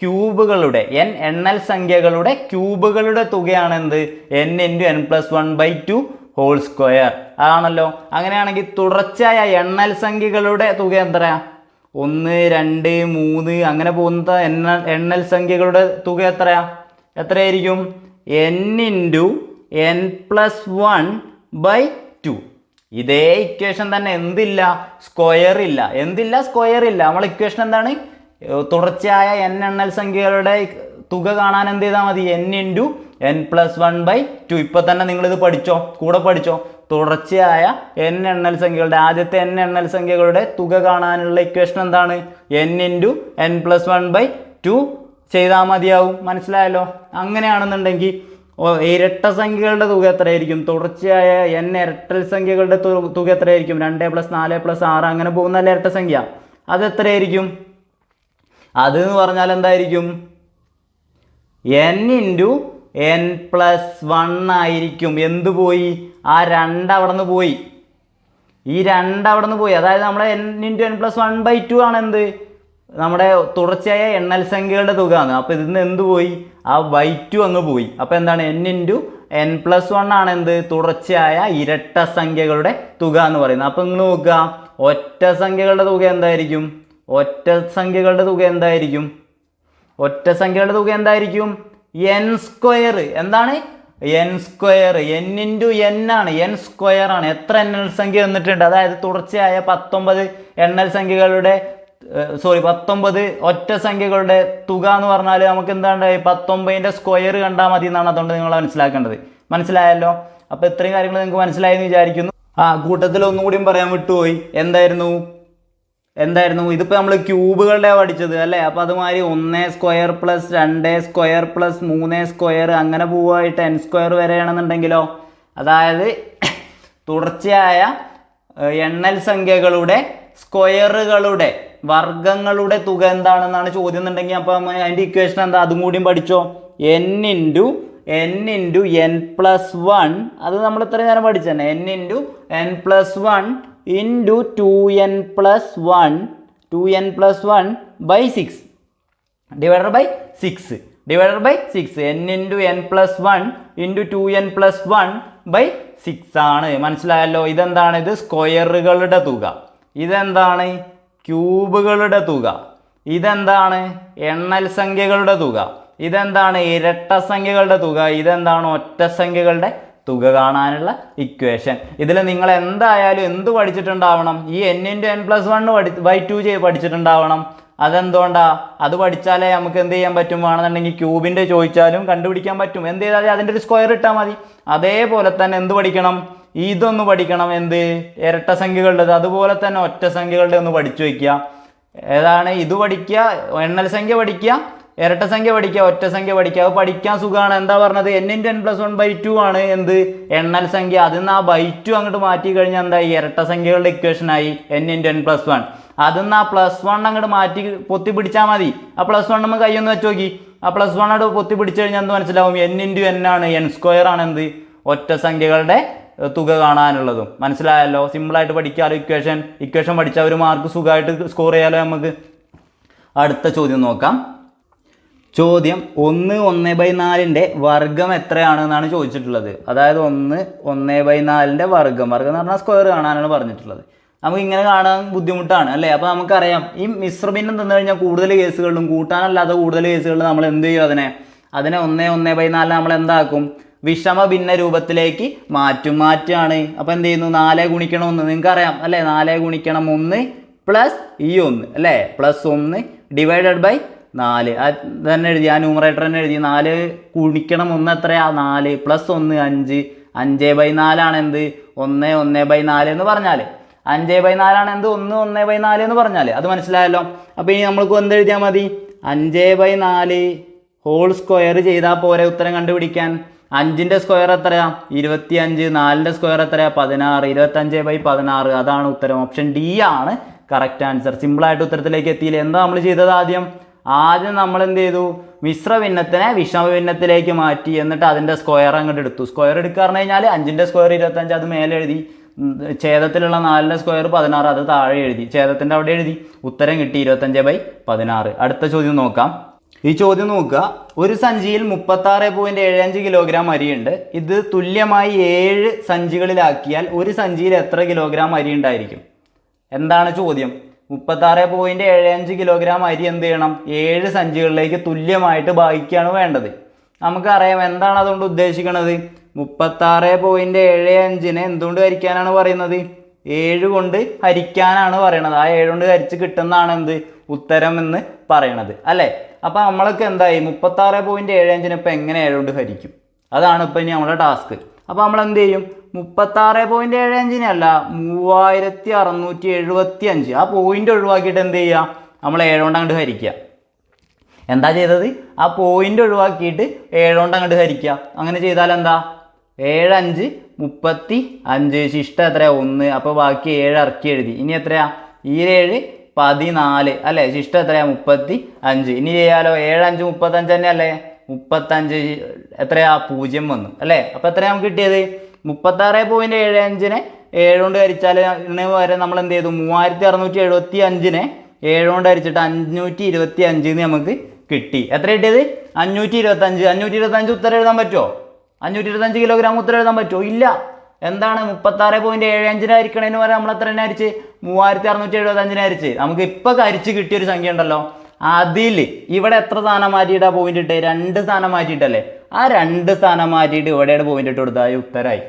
ക്യൂബുകളുടെ, n എണ്ണൽ സംഖ്യകളുടെ ക്യൂബുകളുടെ തുകയാണ് എന്ത്, n into n plus 1/2 whole square ആണല്ലോ. അങ്ങനെയാണെങ്കിൽ തുടർച്ചയായ എണ്ണൽ സംഖ്യകളുടെ തുക എത്രയാ, 1 2 3 അങ്ങനെ പോകുന്ന എണ്ണൽ സംഖ്യകളുടെ തുക എത്രയായിരിക്കും, n ഇൻറ്റു n പ്ലസ് 1/2. ഇതേ ഇക്വേഷൻ തന്നെ, എന്തില്ല, സ്ക്വയർ ഇല്ല. സ്ക്വയർ ഇല്ല. നമ്മൾ ഇക്വേഷൻ എന്താണ്, തുടർച്ചയായ n എണ്ണൽ സംഖ്യകളുടെ തുക കാണാൻ എന്ത് ചെയ്താൽ മതി, n ഇൻറ്റു n പ്ലസ് 1/2. ഇപ്പം തന്നെ നിങ്ങളിത് കൂടെ പഠിച്ചോ. തുടർച്ചയായ n എണ്ണൽ സംഖ്യകളുടെ, ആദ്യത്തെ n എണ്ണൽ സംഖ്യകളുടെ തുക കാണാനുള്ള ഇക്വേഷൻ എന്താണ്, n ഇൻറ്റു n പ്ലസ് 1/2 ചെയ്താൽ മതിയാവും. മനസ്സിലായല്ലോ? അങ്ങനെയാണെന്നുണ്ടെങ്കിൽ ഇരട്ട സംഖ്യകളുടെ തുക എത്രയായിരിക്കും, തുടർച്ചയായ n ഇരട്ടൽ സംഖ്യകളുടെ തുക എത്രയായിരിക്കും, 2 + 4 + 6 അങ്ങനെ പോകുന്നല്ല ഇരട്ട സംഖ്യ. അത് എത്രയായിരിക്കും, അത് എന്ന് പറഞ്ഞാൽ എന്തായിരിക്കും, n ഇൻറ്റു n പ്ലസ് 1 ആയിരിക്കും. എന്ത് പോയി, ആ 2 അവിടെ നിന്ന് പോയി, ഈ 2 അവിടെ നിന്ന് പോയി. അതായത് നമ്മൾ n ഇൻറ്റു n പ്ലസ് 1/2 ആണ് എന്ത്, നമ്മുടെ തുടർച്ചയായ എണ്ണൽ സംഖ്യകളുടെ തുക ആണ്. അപ്പോൾ ഇതിന്ന് എന്ത് പോയി, ആ /2 അങ്ങ് പോയി. അപ്പോൾ എന്താണ്, n ഇൻറ്റു n പ്ലസ് 1 ആണ് എന്ത്, തുടർച്ചയായ ഇരട്ട സംഖ്യകളുടെ തുക എന്ന് പറയുന്നത്. അപ്പോൾ നിങ്ങൾ നോക്കുക, ഒറ്റ സംഖ്യകളുടെ തുക എന്തായിരിക്കും, n സ്ക്വയർ. എന്താണ്, N square, N into N ആണ്, എൻ സ്ക്വയർ ആണ്. എത്ര എണ്ണൽ സംഖ്യ വന്നിട്ടുണ്ട്? അതായത് തുടർച്ചയായ 19 എണ്ണൽ സംഖ്യകളുടെ 19 ഒറ്റ സംഖ്യകളുടെ തുക എന്ന് പറഞ്ഞാൽ നമുക്ക് എന്താണ് 19ന്റെ സ്ക്വയർ കണ്ടാൽ മതി എന്നാണ്. അതുകൊണ്ട് നിങ്ങൾ മനസ്സിലാക്കേണ്ടത്. മനസ്സിലായല്ലോ? അപ്പോൾ ഇത്രയും കാര്യങ്ങൾ നിങ്ങൾക്ക് മനസ്സിലായെന്ന് വിചാരിക്കുന്നു. കൂട്ടത്തിൽ ഒന്നുകൂടിയും പറയാൻ വിട്ടുപോയി. എന്തായിരുന്നു? ഇതിപ്പോൾ നമ്മൾ ക്യൂബുകളുടെ പഠിച്ചത് അല്ലേ? അപ്പോൾ അതുമാതിരി 1 square plus 2 square plus 3 square അങ്ങനെ പോവായിട്ട് n സ്ക്വയർ വരെയാണെന്നുണ്ടെങ്കിലോ, അതായത് തുടർച്ചയായ എണ്ണൽ സംഖ്യകളുടെ സ്ക്വയറുകളുടെ വർഗങ്ങളുടെ തുക എന്താണെന്നാണ് ചോദ്യം എന്നുണ്ടെങ്കിൽ അപ്പം അതിൻ്റെ ഇക്വേഷൻ എന്താ? അതും കൂടിയും പഠിച്ചോ. n ഇൻറ്റു n പ്ലസ് 1, അത് നമ്മൾ ഇത്രയും നേരം പഠിച്ചതന്നെ. n into n plus 1 into 2n plus 1 by 6 divided by 6 n into n plus 1 into 2n plus 1 by 6 ആണ്. മനസ്സിലായല്ലോ? ഇതെന്താണ്? ഇത് സ്ക്വയറുകളുടെ തുക. ഇതെന്താണ്? ക്യൂബുകളുടെ തുക. ഇതെന്താണ്? എണ്ണൽ സംഖ്യകളുടെ തുക. ഇതെന്താണ്? ഇരട്ട സംഖ്യകളുടെ തുക. ഇതെന്താണ്? ഒറ്റ സംഖ്യകളുടെ തുക കാണാനുള്ള ഇക്വേഷൻ. ഇതിൽ നിങ്ങൾ എന്തായാലും എന്ത് പഠിച്ചിട്ടുണ്ടാവണം? ഈ n ഇൻറ്റു n പ്ലസ് 1/2 പഠിച്ചിട്ടുണ്ടാവണം. അതെന്തുകൊണ്ടാ? അത് പഠിച്ചാലേ നമുക്ക് എന്ത് ചെയ്യാൻ പറ്റും? വേണമെന്നുണ്ടെങ്കിൽ ക്യൂബിൻ്റെ ചോദിച്ചാലും കണ്ടുപിടിക്കാൻ പറ്റും. എന്ത് ചെയ്താൽ അതിൻ്റെ ഒരു സ്ക്വയർ ഇട്ടാൽ മതി. അതേപോലെ തന്നെ എന്ത് പഠിക്കണം? ഇതൊന്ന് പഠിക്കണം. എന്ത്? ഇരട്ട സംഖ്യകളുടേത്. അതുപോലെ തന്നെ ഒറ്റ സംഖ്യകളുടെ ഒന്ന് പഠിച്ചു വയ്ക്കുക. ഏതാണ്? ഇത് പഠിക്കുക, എണ്ണൽ സംഖ്യ പഠിക്കുക, ഇരട്ട സംഖ്യ പഠിക്കുക, ഒറ്റ സംഖ്യ പഠിക്കുക. അത് പഠിക്കാൻ സുഖമാണ്. എന്താ പറഞ്ഞത്? n ഇൻറ്റു n പ്ലസ് 1/2 ആണ് എന്ത്? എണ്ണൽ സംഖ്യ. അതിൽ നിന്ന് ആ /2 അങ്ങോട്ട് മാറ്റി കഴിഞ്ഞാൽ എന്തായി? ഇരട്ട സംഖ്യകളുടെ ഇക്വേഷനായി n ഇൻറ്റു n പ്ലസ് 1. അതിൽ നിന്ന് ആ +1 അങ്ങോട്ട് മാറ്റി പൊത്തി പിടിച്ചാൽ മതി. ആ +1 നമ്മൾ കൈയൊന്ന് വെച്ച് നോക്കി. ആ +1 അങ്ങോട്ട് പൊത്തി പിടിച്ചു കഴിഞ്ഞാൽ എന്ത് മനസ്സിലാവും? n ഇൻറ്റു n ആണ്, n സ്ക്വയർ ആണ് എന്ത്? ഒറ്റ സംഖ്യകളുടെ തുക കാണാനുള്ളതും. മനസ്സിലായല്ലോ? സിമ്പിളായിട്ട് പഠിക്കാമല്ലോ. ഇക്വേഷൻ പഠിച്ചാൽ ഒരു മാർക്ക് സുഖമായിട്ട് സ്കോർ ചെയ്യാലോ നമുക്ക്. അടുത്ത ചോദ്യം നോക്കാം. ചോദ്യം 1/4ൻ്റെ വർഗം എത്രയാണ് എന്നാണ് ചോദിച്ചിട്ടുള്ളത്. അതായത് 1/4ൻ്റെ വർഗം എന്ന് പറഞ്ഞാൽ സ്ക്വയർ കാണാനാണ് പറഞ്ഞിട്ടുള്ളത്. നമുക്ക് ഇങ്ങനെ കാണാൻ ബുദ്ധിമുട്ടാണ് അല്ലേ? അപ്പോൾ നമുക്കറിയാം ഈ മിശ്രഭിന്നം തന്നു കഴിഞ്ഞാൽ കൂടുതൽ കേസുകളിലും കൂട്ടാനല്ലാത്ത കൂടുതൽ കേസുകളിലും നമ്മൾ എന്ത് ചെയ്യും? അതിനെ 1/4 നമ്മൾ എന്താക്കും? വിഷമ ഭിന്ന രൂപത്തിലേക്ക് മാറ്റുകയാണ്. അപ്പോൾ എന്ത് ചെയ്യുന്നു? 4 ഗുണിക്കണം 1 നിങ്ങൾക്കറിയാം അല്ലേ? 4 ഗുണിക്കണം 1 പ്ലസ് ഈ 1 അല്ലേ? Plus 1 divided by 4. തന്നെ എഴുതി, ആ ന്യൂമറേറ്റർ തന്നെ എഴുതി. 4 ഗുണിക്കണം 1 എത്രയാ? 4 പ്ലസ് 1 5. 5/4 ആണ് എന്ത്? 1/4 എന്ന് പറഞ്ഞാൽ 5/4 ആണ് എന്ത്? 1/4 എന്ന് പറഞ്ഞാൽ. അത് മനസ്സിലായല്ലോ? അപ്പോൾ ഇനി നമ്മൾക്ക് എന്ത് എഴുതിയാൽ മതി? 5/4 ഹോൾ സ്ക്വയർ ചെയ്താൽ പോരെ ഉത്തരം കണ്ടുപിടിക്കാൻ. 5ൻ്റെ സ്ക്വയർ എത്രയാ? 25. 4ൻ്റെ സ്ക്വയർ എത്രയാ? 16. 25/16. അതാണ് ഉത്തരം. ഓപ്ഷൻ ഡി ആണ് കറക്റ്റ് ആൻസർ. സിമ്പിളായിട്ട് ഉത്തരത്തിലേക്ക് എത്തിയില്ലേ? എന്താ നമ്മൾ ചെയ്തത്? ആദ്യം നമ്മൾ എന്ത് ചെയ്തു? മിശ്രഭിന്നത്തിനെ വിഷമഭിന്നത്തിലേക്ക് മാറ്റി. എന്നിട്ട് അതിൻ്റെ സ്ക്വയർ അങ്ങോട്ട് എടുത്തു. സ്ക്വയർ എടുക്കുക പറഞ്ഞു കഴിഞ്ഞാൽ 5ൻ്റെ സ്ക്വയർ 25, അത് മേലെ എഴുതി. ഛേദത്തിലുള്ള 4ൻ്റെ സ്ക്വയർ 16, അത് താഴെ എഴുതി. ഛേദത്തിൻ്റെ അവിടെ എഴുതി. ഉത്തരം കിട്ടി 25/16. അടുത്ത ചോദ്യം നോക്കാം. ഈ ചോദ്യം നോക്കുക. ഒരു സഞ്ചിയിൽ 36.75 കിലോഗ്രാം അരിയുണ്ട്. ഇത് തുല്യമായി 7 സഞ്ചികളിലാക്കിയാൽ ഒരു സഞ്ചിയിൽ എത്ര കിലോഗ്രാം അരി ഉണ്ടായിരിക്കും? എന്താണ് ചോദ്യം? 36.75 കിലോഗ്രാം അരി എന്ത് ചെയ്യണം? 7 സഞ്ചികളിലേക്ക് തുല്യമായിട്ട് ഭാഗിക്കുകയാണ് വേണ്ടത്. നമുക്കറിയാം എന്താണ് അതുകൊണ്ട് ഉദ്ദേശിക്കുന്നത്. 36.75നെ എന്തുകൊണ്ട് ഹരിക്കാനാണ് പറയുന്നത്? 7 കൊണ്ട് ഹരിക്കാനാണ് പറയണത്. ആ 7 കൊണ്ട് ഹരിച്ച് കിട്ടുന്നതാണ് എന്ത്? ഉത്തരം എന്ന് പറയണത് അല്ലേ? അപ്പോൾ നമ്മളൊക്കെ എന്തായി? 36.75നെ ഇപ്പം എങ്ങനെ 7 കൊണ്ട് ഹരിക്കും? അതാണ് ഇപ്പം ഇനി നമ്മുടെ ടാസ്ക്. അപ്പോൾ നമ്മൾ എന്ത് ചെയ്യും? 36.75 അല്ല, 3675. ആ പോയിന്റ് ഒഴിവാക്കിയിട്ട് എന്ത് ചെയ്യുക? നമ്മൾ 7 കൊണ്ട് അങ്ങോട്ട് ഹരിക്കുക. എന്താ ചെയ്തത്? ആ പോയിന്റ് ഒഴിവാക്കിയിട്ട് 7 കൊണ്ട് അങ്ങോട്ട് ഹരിക്കുക. അങ്ങനെ ചെയ്താൽ എന്താ? 7 5 35. ശിഷ്ടം എത്രയാ? 1. അപ്പോൾ ബാക്കി 7 ഇറക്കി എഴുതി. ഇനി എത്രയാ? ഈ 7 14 അല്ലേ? ശിഷ്ടം എത്രയാ? 35. ഇനി ചെയ്യാലോ? 7 5 35 തന്നെ അല്ലേ? 35 എത്രയാ? 0 വന്നു അല്ലേ? അപ്പോൾ എത്രയാണ് നമുക്ക് കിട്ടിയത്? 36.75നെ 7 കൊണ്ട് ഹരിച്ചാൽ വരെ നമ്മൾ എന്ത് ചെയ്തു? 3675നെ 7 കൊണ്ട് ഹരിച്ചിട്ട് 525 നമുക്ക് കിട്ടി. എത്ര കിട്ടിയത്? 525. 525 ഉത്തരം എഴുതാൻ പറ്റുമോ? 525 കിലോഗ്രാം ഉത്തരം എഴുതാൻ പറ്റുമോ? ഇല്ല. എന്താണ്? 36.75 ഹരിക്കണതിന് വരെ നമ്മൾ എത്ര തന്നെ ഹരിച്ച്? 3675 ഹരിച്ച്. നമുക്ക് ഇപ്പം ഹരിച്ച് കിട്ടിയൊരു സംഖ്യ ഉണ്ടല്ലോ, അതിൽ ഇവിടെ എത്ര സ്ഥാനം മാറ്റിയിട്ടാ പോയിന്റ് ഇട്ടേ? 2 സ്ഥാനം മാറ്റിയിട്ടല്ലേ? ആ 2 സ്ഥാനം മാറ്റിയിട്ട് ഇവിടെയാണ് പോയിന്റ് ഇട്ട് കൊടുത്താൽ ഉത്തരമായി.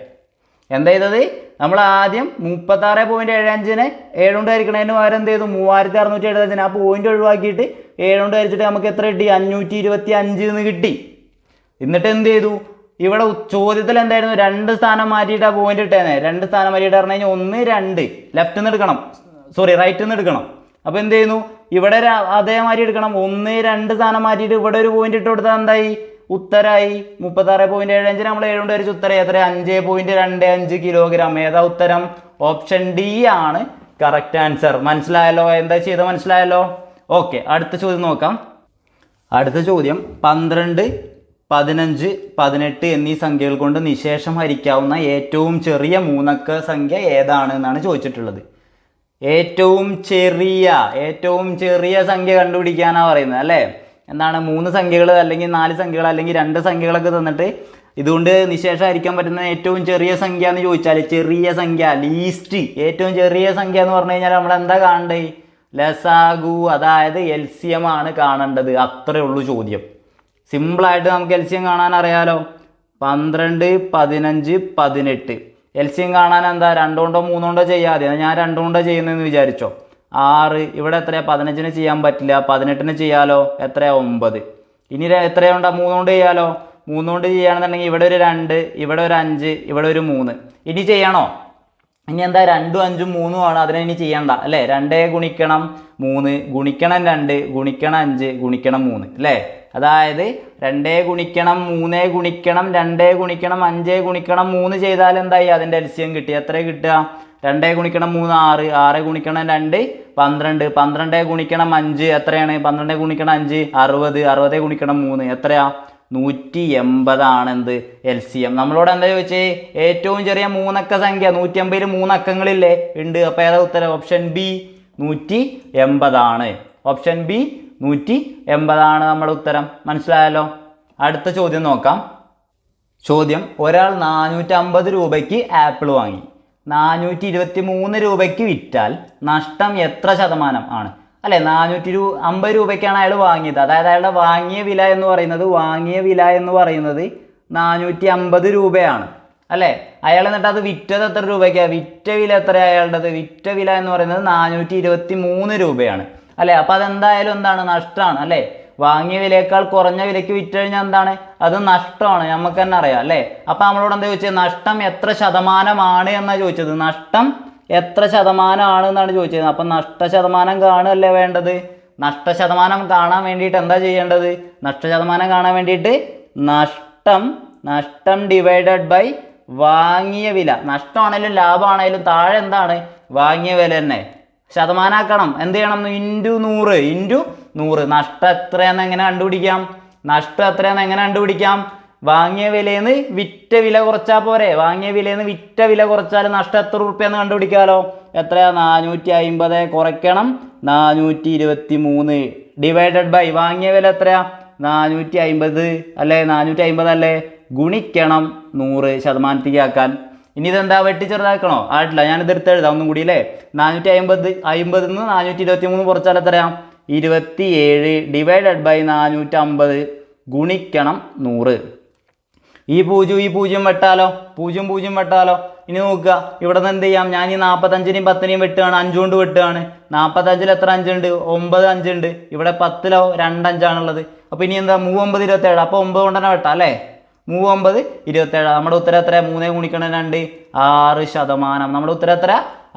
എന്താ ചെയ്തത്? നമ്മൾ ആദ്യം 36.75 7 കൊണ്ട് ഹരിക്കണതിന് പകരം എന്ത് ചെയ്തു? 3675 ആ പോയിന്റ് ഒഴിവാക്കിയിട്ട് 7 കൊണ്ട് ഹരിച്ചിട്ട് നമുക്ക് എത്ര കിട്ടി? 525 എന്ന് കിട്ടി. എന്നിട്ട് എന്ത് ചെയ്തു? ഇവിടെ ചോദ്യത്തിൽ എന്തായിരുന്നു? 2 സ്ഥാനം മാറ്റിയിട്ട് ആ പോയിന്റ് ഇട്ടേനെ. 2 സ്ഥാനം മാറ്റിയിട്ട് പറഞ്ഞു കഴിഞ്ഞാൽ 1 2 ലെഫ്റ്റിൽ നിന്ന് എടുക്കണം, സോറി റൈറ്റിൽ നിന്ന് എടുക്കണം. അപ്പോൾ എന്ത് ചെയ്യുന്നു? ഇവിടെ അതേമാതിരി എടുക്കണം. 1 2 സ്ഥാനം മാറ്റിയിട്ട് ഇവിടെ ഒരു പോയിന്റ് ഇട്ട് കൊടുത്താൽ എന്തായി? ഉത്തരമായി. 36.75 നമ്മൾ 7 കൊണ്ട് ഹരിച്ച് ഉത്തരമായി എത്ര? 5.25 കിലോഗ്രാം. ഏതാ ഉത്തരം? ഓപ്ഷൻ ഡി ആണ് കറക്റ്റ് ആൻസർ. മനസ്സിലായല്ലോ? എന്താ ചെയ്ത് മനസ്സിലായല്ലോ? ഓക്കെ, അടുത്ത ചോദ്യം നോക്കാം. അടുത്ത ചോദ്യം 12, 15, 18 എന്നീ സംഖ്യകൾ കൊണ്ട് നിശേഷം ഹരിക്കാവുന്ന ഏറ്റവും ചെറിയ 3 അക്ക സംഖ്യ ഏതാണ് എന്നാണ് ചോദിച്ചിട്ടുള്ളത്. ഏറ്റവും ചെറിയ സംഖ്യ കണ്ടുപിടിക്കാനാണ് പറയുന്നത് അല്ലേ? എന്താണ്? 3 സംഖ്യകൾ അല്ലെങ്കിൽ 4 സംഖ്യകൾ അല്ലെങ്കിൽ 2 സംഖ്യകളൊക്കെ തന്നിട്ട് ഇതുകൊണ്ട് നിശേഷം ഹരിക്കാൻ പറ്റുന്ന ഏറ്റവും ചെറിയ സംഖ്യ എന്ന് ചോദിച്ചാൽ, ചെറിയ സംഖ്യ, ലീസ്റ്റ്, ഏറ്റവും ചെറിയ സംഖ്യ എന്ന് പറഞ്ഞു കഴിഞ്ഞാൽ നമ്മൾ എന്താ കാണണ്ടേ? ലസാഗു, അതായത് LCM ആണ് കാണേണ്ടത്. അത്രേ ഉള്ളൂ ചോദ്യം. സിമ്പിളായിട്ട് നമുക്ക് LCM കാണാൻ അറിയാലോ. 12, 15, 18 LCM കാണാൻ എന്താ? 2 കൊണ്ടോ 3 കൊണ്ടോ ചെയ്യാതെ. ഞാൻ 2 കൊണ്ടോ ചെയ്യുന്നതെന്ന് വിചാരിച്ചോ. 6, ഇവിടെ എത്രയാ? 15 ചെയ്യാൻ പറ്റില്ല, 18 ചെയ്യാലോ. എത്രയാ? 9. ഇനി എത്രയുണ്ടാ? 3 കൊണ്ട് ചെയ്യാലോ. 3 കൊണ്ട് ചെയ്യുകയാണെന്നുണ്ടെങ്കിൽ ഇവിടെ ഒരു 2, ഇവിടെ ഒരു 5, ഇവിടെ ഒരു 3. ഇനി ചെയ്യണോ? ഇനി എന്താ? 2, 5, 3 ആണ്. അതിനെ ഇനി ചെയ്യണ്ട അല്ലേ? 2 ഗുണിക്കണം 3 ഗുണിക്കണം 2 ഗുണിക്കണം 5 ഗുണിക്കണം 3 അല്ലേ? അതായത് 2 ഗുണിക്കണം 3 ഗുണിക്കണം 2 ഗുണിക്കണം 5 ഗുണിക്കണം 3 ചെയ്താൽ എന്തായി? അതിൻ്റെ LCM കിട്ടി. എത്ര കിട്ടുക? 2 ഗുണിക്കണം 3 6, 6 ഗുണിക്കണം 2 12, 12 ഗുണിക്കണം 5 എത്രയാണ്? 12 ഗുണിക്കണം 5 60, 60 ഗുണിക്കണം 3 എത്രയാ? 180 ആണ് എന്ത്? LCM. നമ്മളോട് എന്താ ചോദിച്ചേ? ഏറ്റവും ചെറിയ 3 അക്ക സംഖ്യ. 180ൽ 3 അക്കങ്ങളില്ലേ? ഉണ്ട്. അപ്പോൾ ഏതാ ഉത്തരം? ഓപ്ഷൻ ബി 180 ആണ്. ഓപ്ഷൻ ബി 180 ആണ് നമ്മുടെ ഉത്തരം. മനസ്സിലായല്ലോ? അടുത്ത ചോദ്യം നോക്കാം. ചോദ്യം: ഒരാൾ 450 രൂപയ്ക്ക് ആപ്പിൾ വാങ്ങി, 423 രൂപയ്ക്ക് വിറ്റാൽ നഷ്ടം എത്ര ശതമാനം ആണ്? അല്ലേ, 450 രൂപയ്ക്കാണ് അയാൾ വാങ്ങിയത്. അതായത് അയാളുടെ വാങ്ങിയ വില എന്ന് പറയുന്നത് 450 രൂപയാണ് അല്ലേ? അയാൾ എന്നിട്ട് അത് വിറ്റത് എത്ര രൂപയ്ക്കാണ്? വിറ്റ വില എത്രയാണ് അയാളുടേത്? വിറ്റ വില എന്ന് പറയുന്നത് 423 രൂപയാണ് അല്ലേ? അപ്പോൾ അതെന്തായാലും എന്താണ്? നഷ്ടമാണ് അല്ലേ? വാങ്ങിയ വിലയേക്കാൾ കുറഞ്ഞ വിലയ്ക്ക് വിറ്റ് കഴിഞ്ഞാൽ എന്താണ്? അത് നഷ്ടമാണ്. നമുക്ക് തന്നെ അറിയാം അല്ലേ? അപ്പോൾ നമ്മളോട് എന്താ ചോദിച്ചത്? നഷ്ടം എത്ര ശതമാനമാണ് എന്നാണ് ചോദിച്ചത്. നഷ്ടം എത്ര ശതമാനമാണ് എന്നാണ് ചോദിച്ചത്. അപ്പം നഷ്ടശതമാനം കാണുകയല്ലേ വേണ്ടത്? നഷ്ടശതമാനം കാണാൻ വേണ്ടിയിട്ട് എന്താ ചെയ്യേണ്ടത്? നഷ്ടശതമാനം കാണാൻ വേണ്ടിയിട്ട് നഷ്ടം ഡിവൈഡഡ് ബൈ വാങ്ങിയ വില. നഷ്ടമാണേലും ലാഭമാണേലും താഴെ എന്താണ്? വാങ്ങിയ വില തന്നെ ശതമാനാക്കണം. എന്ത് ചെയ്യണം? ഇൻറ്റു 100. നഷ്ടം എത്രയാണെന്ന് എങ്ങനെ കണ്ടുപിടിക്കാം? വാങ്ങിയ വിലയിൽ നിന്ന് വിറ്റ വില കുറച്ചാൽ പോരെ? വാങ്ങിയ വിലയിൽ നിന്ന് വിറ്റ വില കുറച്ചാൽ നഷ്ടം എത്ര റുപ്യാന്ന് കണ്ടുപിടിക്കാമല്ലോ. എത്രയാ? 450 കുറയ്ക്കണം 423 ഡിവൈഡഡ് ബൈ വാങ്ങിയ വില എത്രയാ? 450 അല്ലേ? 450 അല്ലേ? ഗുണിക്കണം 100 ശതമാനത്തേക്ക് ആക്കാൻ. ഇനി ഇതെന്താ? വെട്ടി ചെറുതാക്കണോ? ആയിട്ടില്ല. ഞാനിത് എടുത്ത് എഴുതാം ഒന്നും കൂടി അല്ലേ? 450 നിന്ന് 423 കുറച്ചാൽ എത്രയാ? 27 ഡിവൈഡഡ് ബൈ 450 ഗുണിക്കണം 100. ഈ 0 വെട്ടാലോ. 0 വെട്ടാലോ. ഇനി നോക്കുക, ഇവിടെ നിന്ന് എന്ത് ചെയ്യാം? ഞാൻ ഈ 45നെയും 10നെയും വെട്ടുകയാണ്. 5 കൊണ്ട് വെട്ടുകയാണ്. 45ൽ എത്ര 5 ഉണ്ട്? 9 5 ഉണ്ട്. ഇവിടെ 10ലോ 2 5ആണുള്ളത്. അപ്പോൾ ഇനി എന്താ? 3 9 27. അപ്പോൾ 9 കൊണ്ട് തന്നെ വെട്ടാം അല്ലേ? 3 9 27. നമ്മുടെ ഉത്തരം എത്ര? 3 ഗുണിക്കണം 2 6%. നമ്മുടെ ഉത്തരം എത്ര?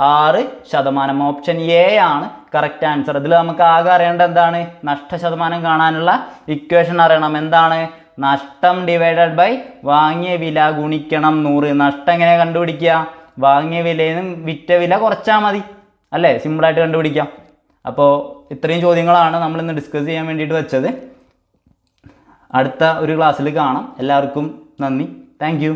6%. ഓപ്ഷൻ എ ആണ് കറക്റ്റ് ആൻസർ. ഇതിൽ നമുക്ക് ആകെ അറിയേണ്ട എന്താണ്? നഷ്ടശതമാനം കാണാനുള്ള ഇക്വേഷൻ അറിയണം. എന്താണ്? നഷ്ടം ഡിവൈഡഡ് ബൈ വാങ്ങിയ വില ഗുണിക്കണം 100. നഷ്ടം എങ്ങനെ കണ്ടുപിടിക്കുക? വാങ്ങിയ വിലയിൽ നിന്ന് വിറ്റ വില കുറച്ചാൽ മതി അല്ലേ? സിമ്പിളായിട്ട് കണ്ടുപിടിക്കാം. അപ്പോൾ ഇത്രയും ചോദ്യങ്ങളാണ് നമ്മൾ ഇന്ന് ഡിസ്കസ് ചെയ്യാൻ വേണ്ടിയിട്ട് വെച്ചത്. അടുത്ത ഒരു ക്ലാസ്സിൽ കാണാം. എല്ലാവർക്കും നന്ദി. Thank you.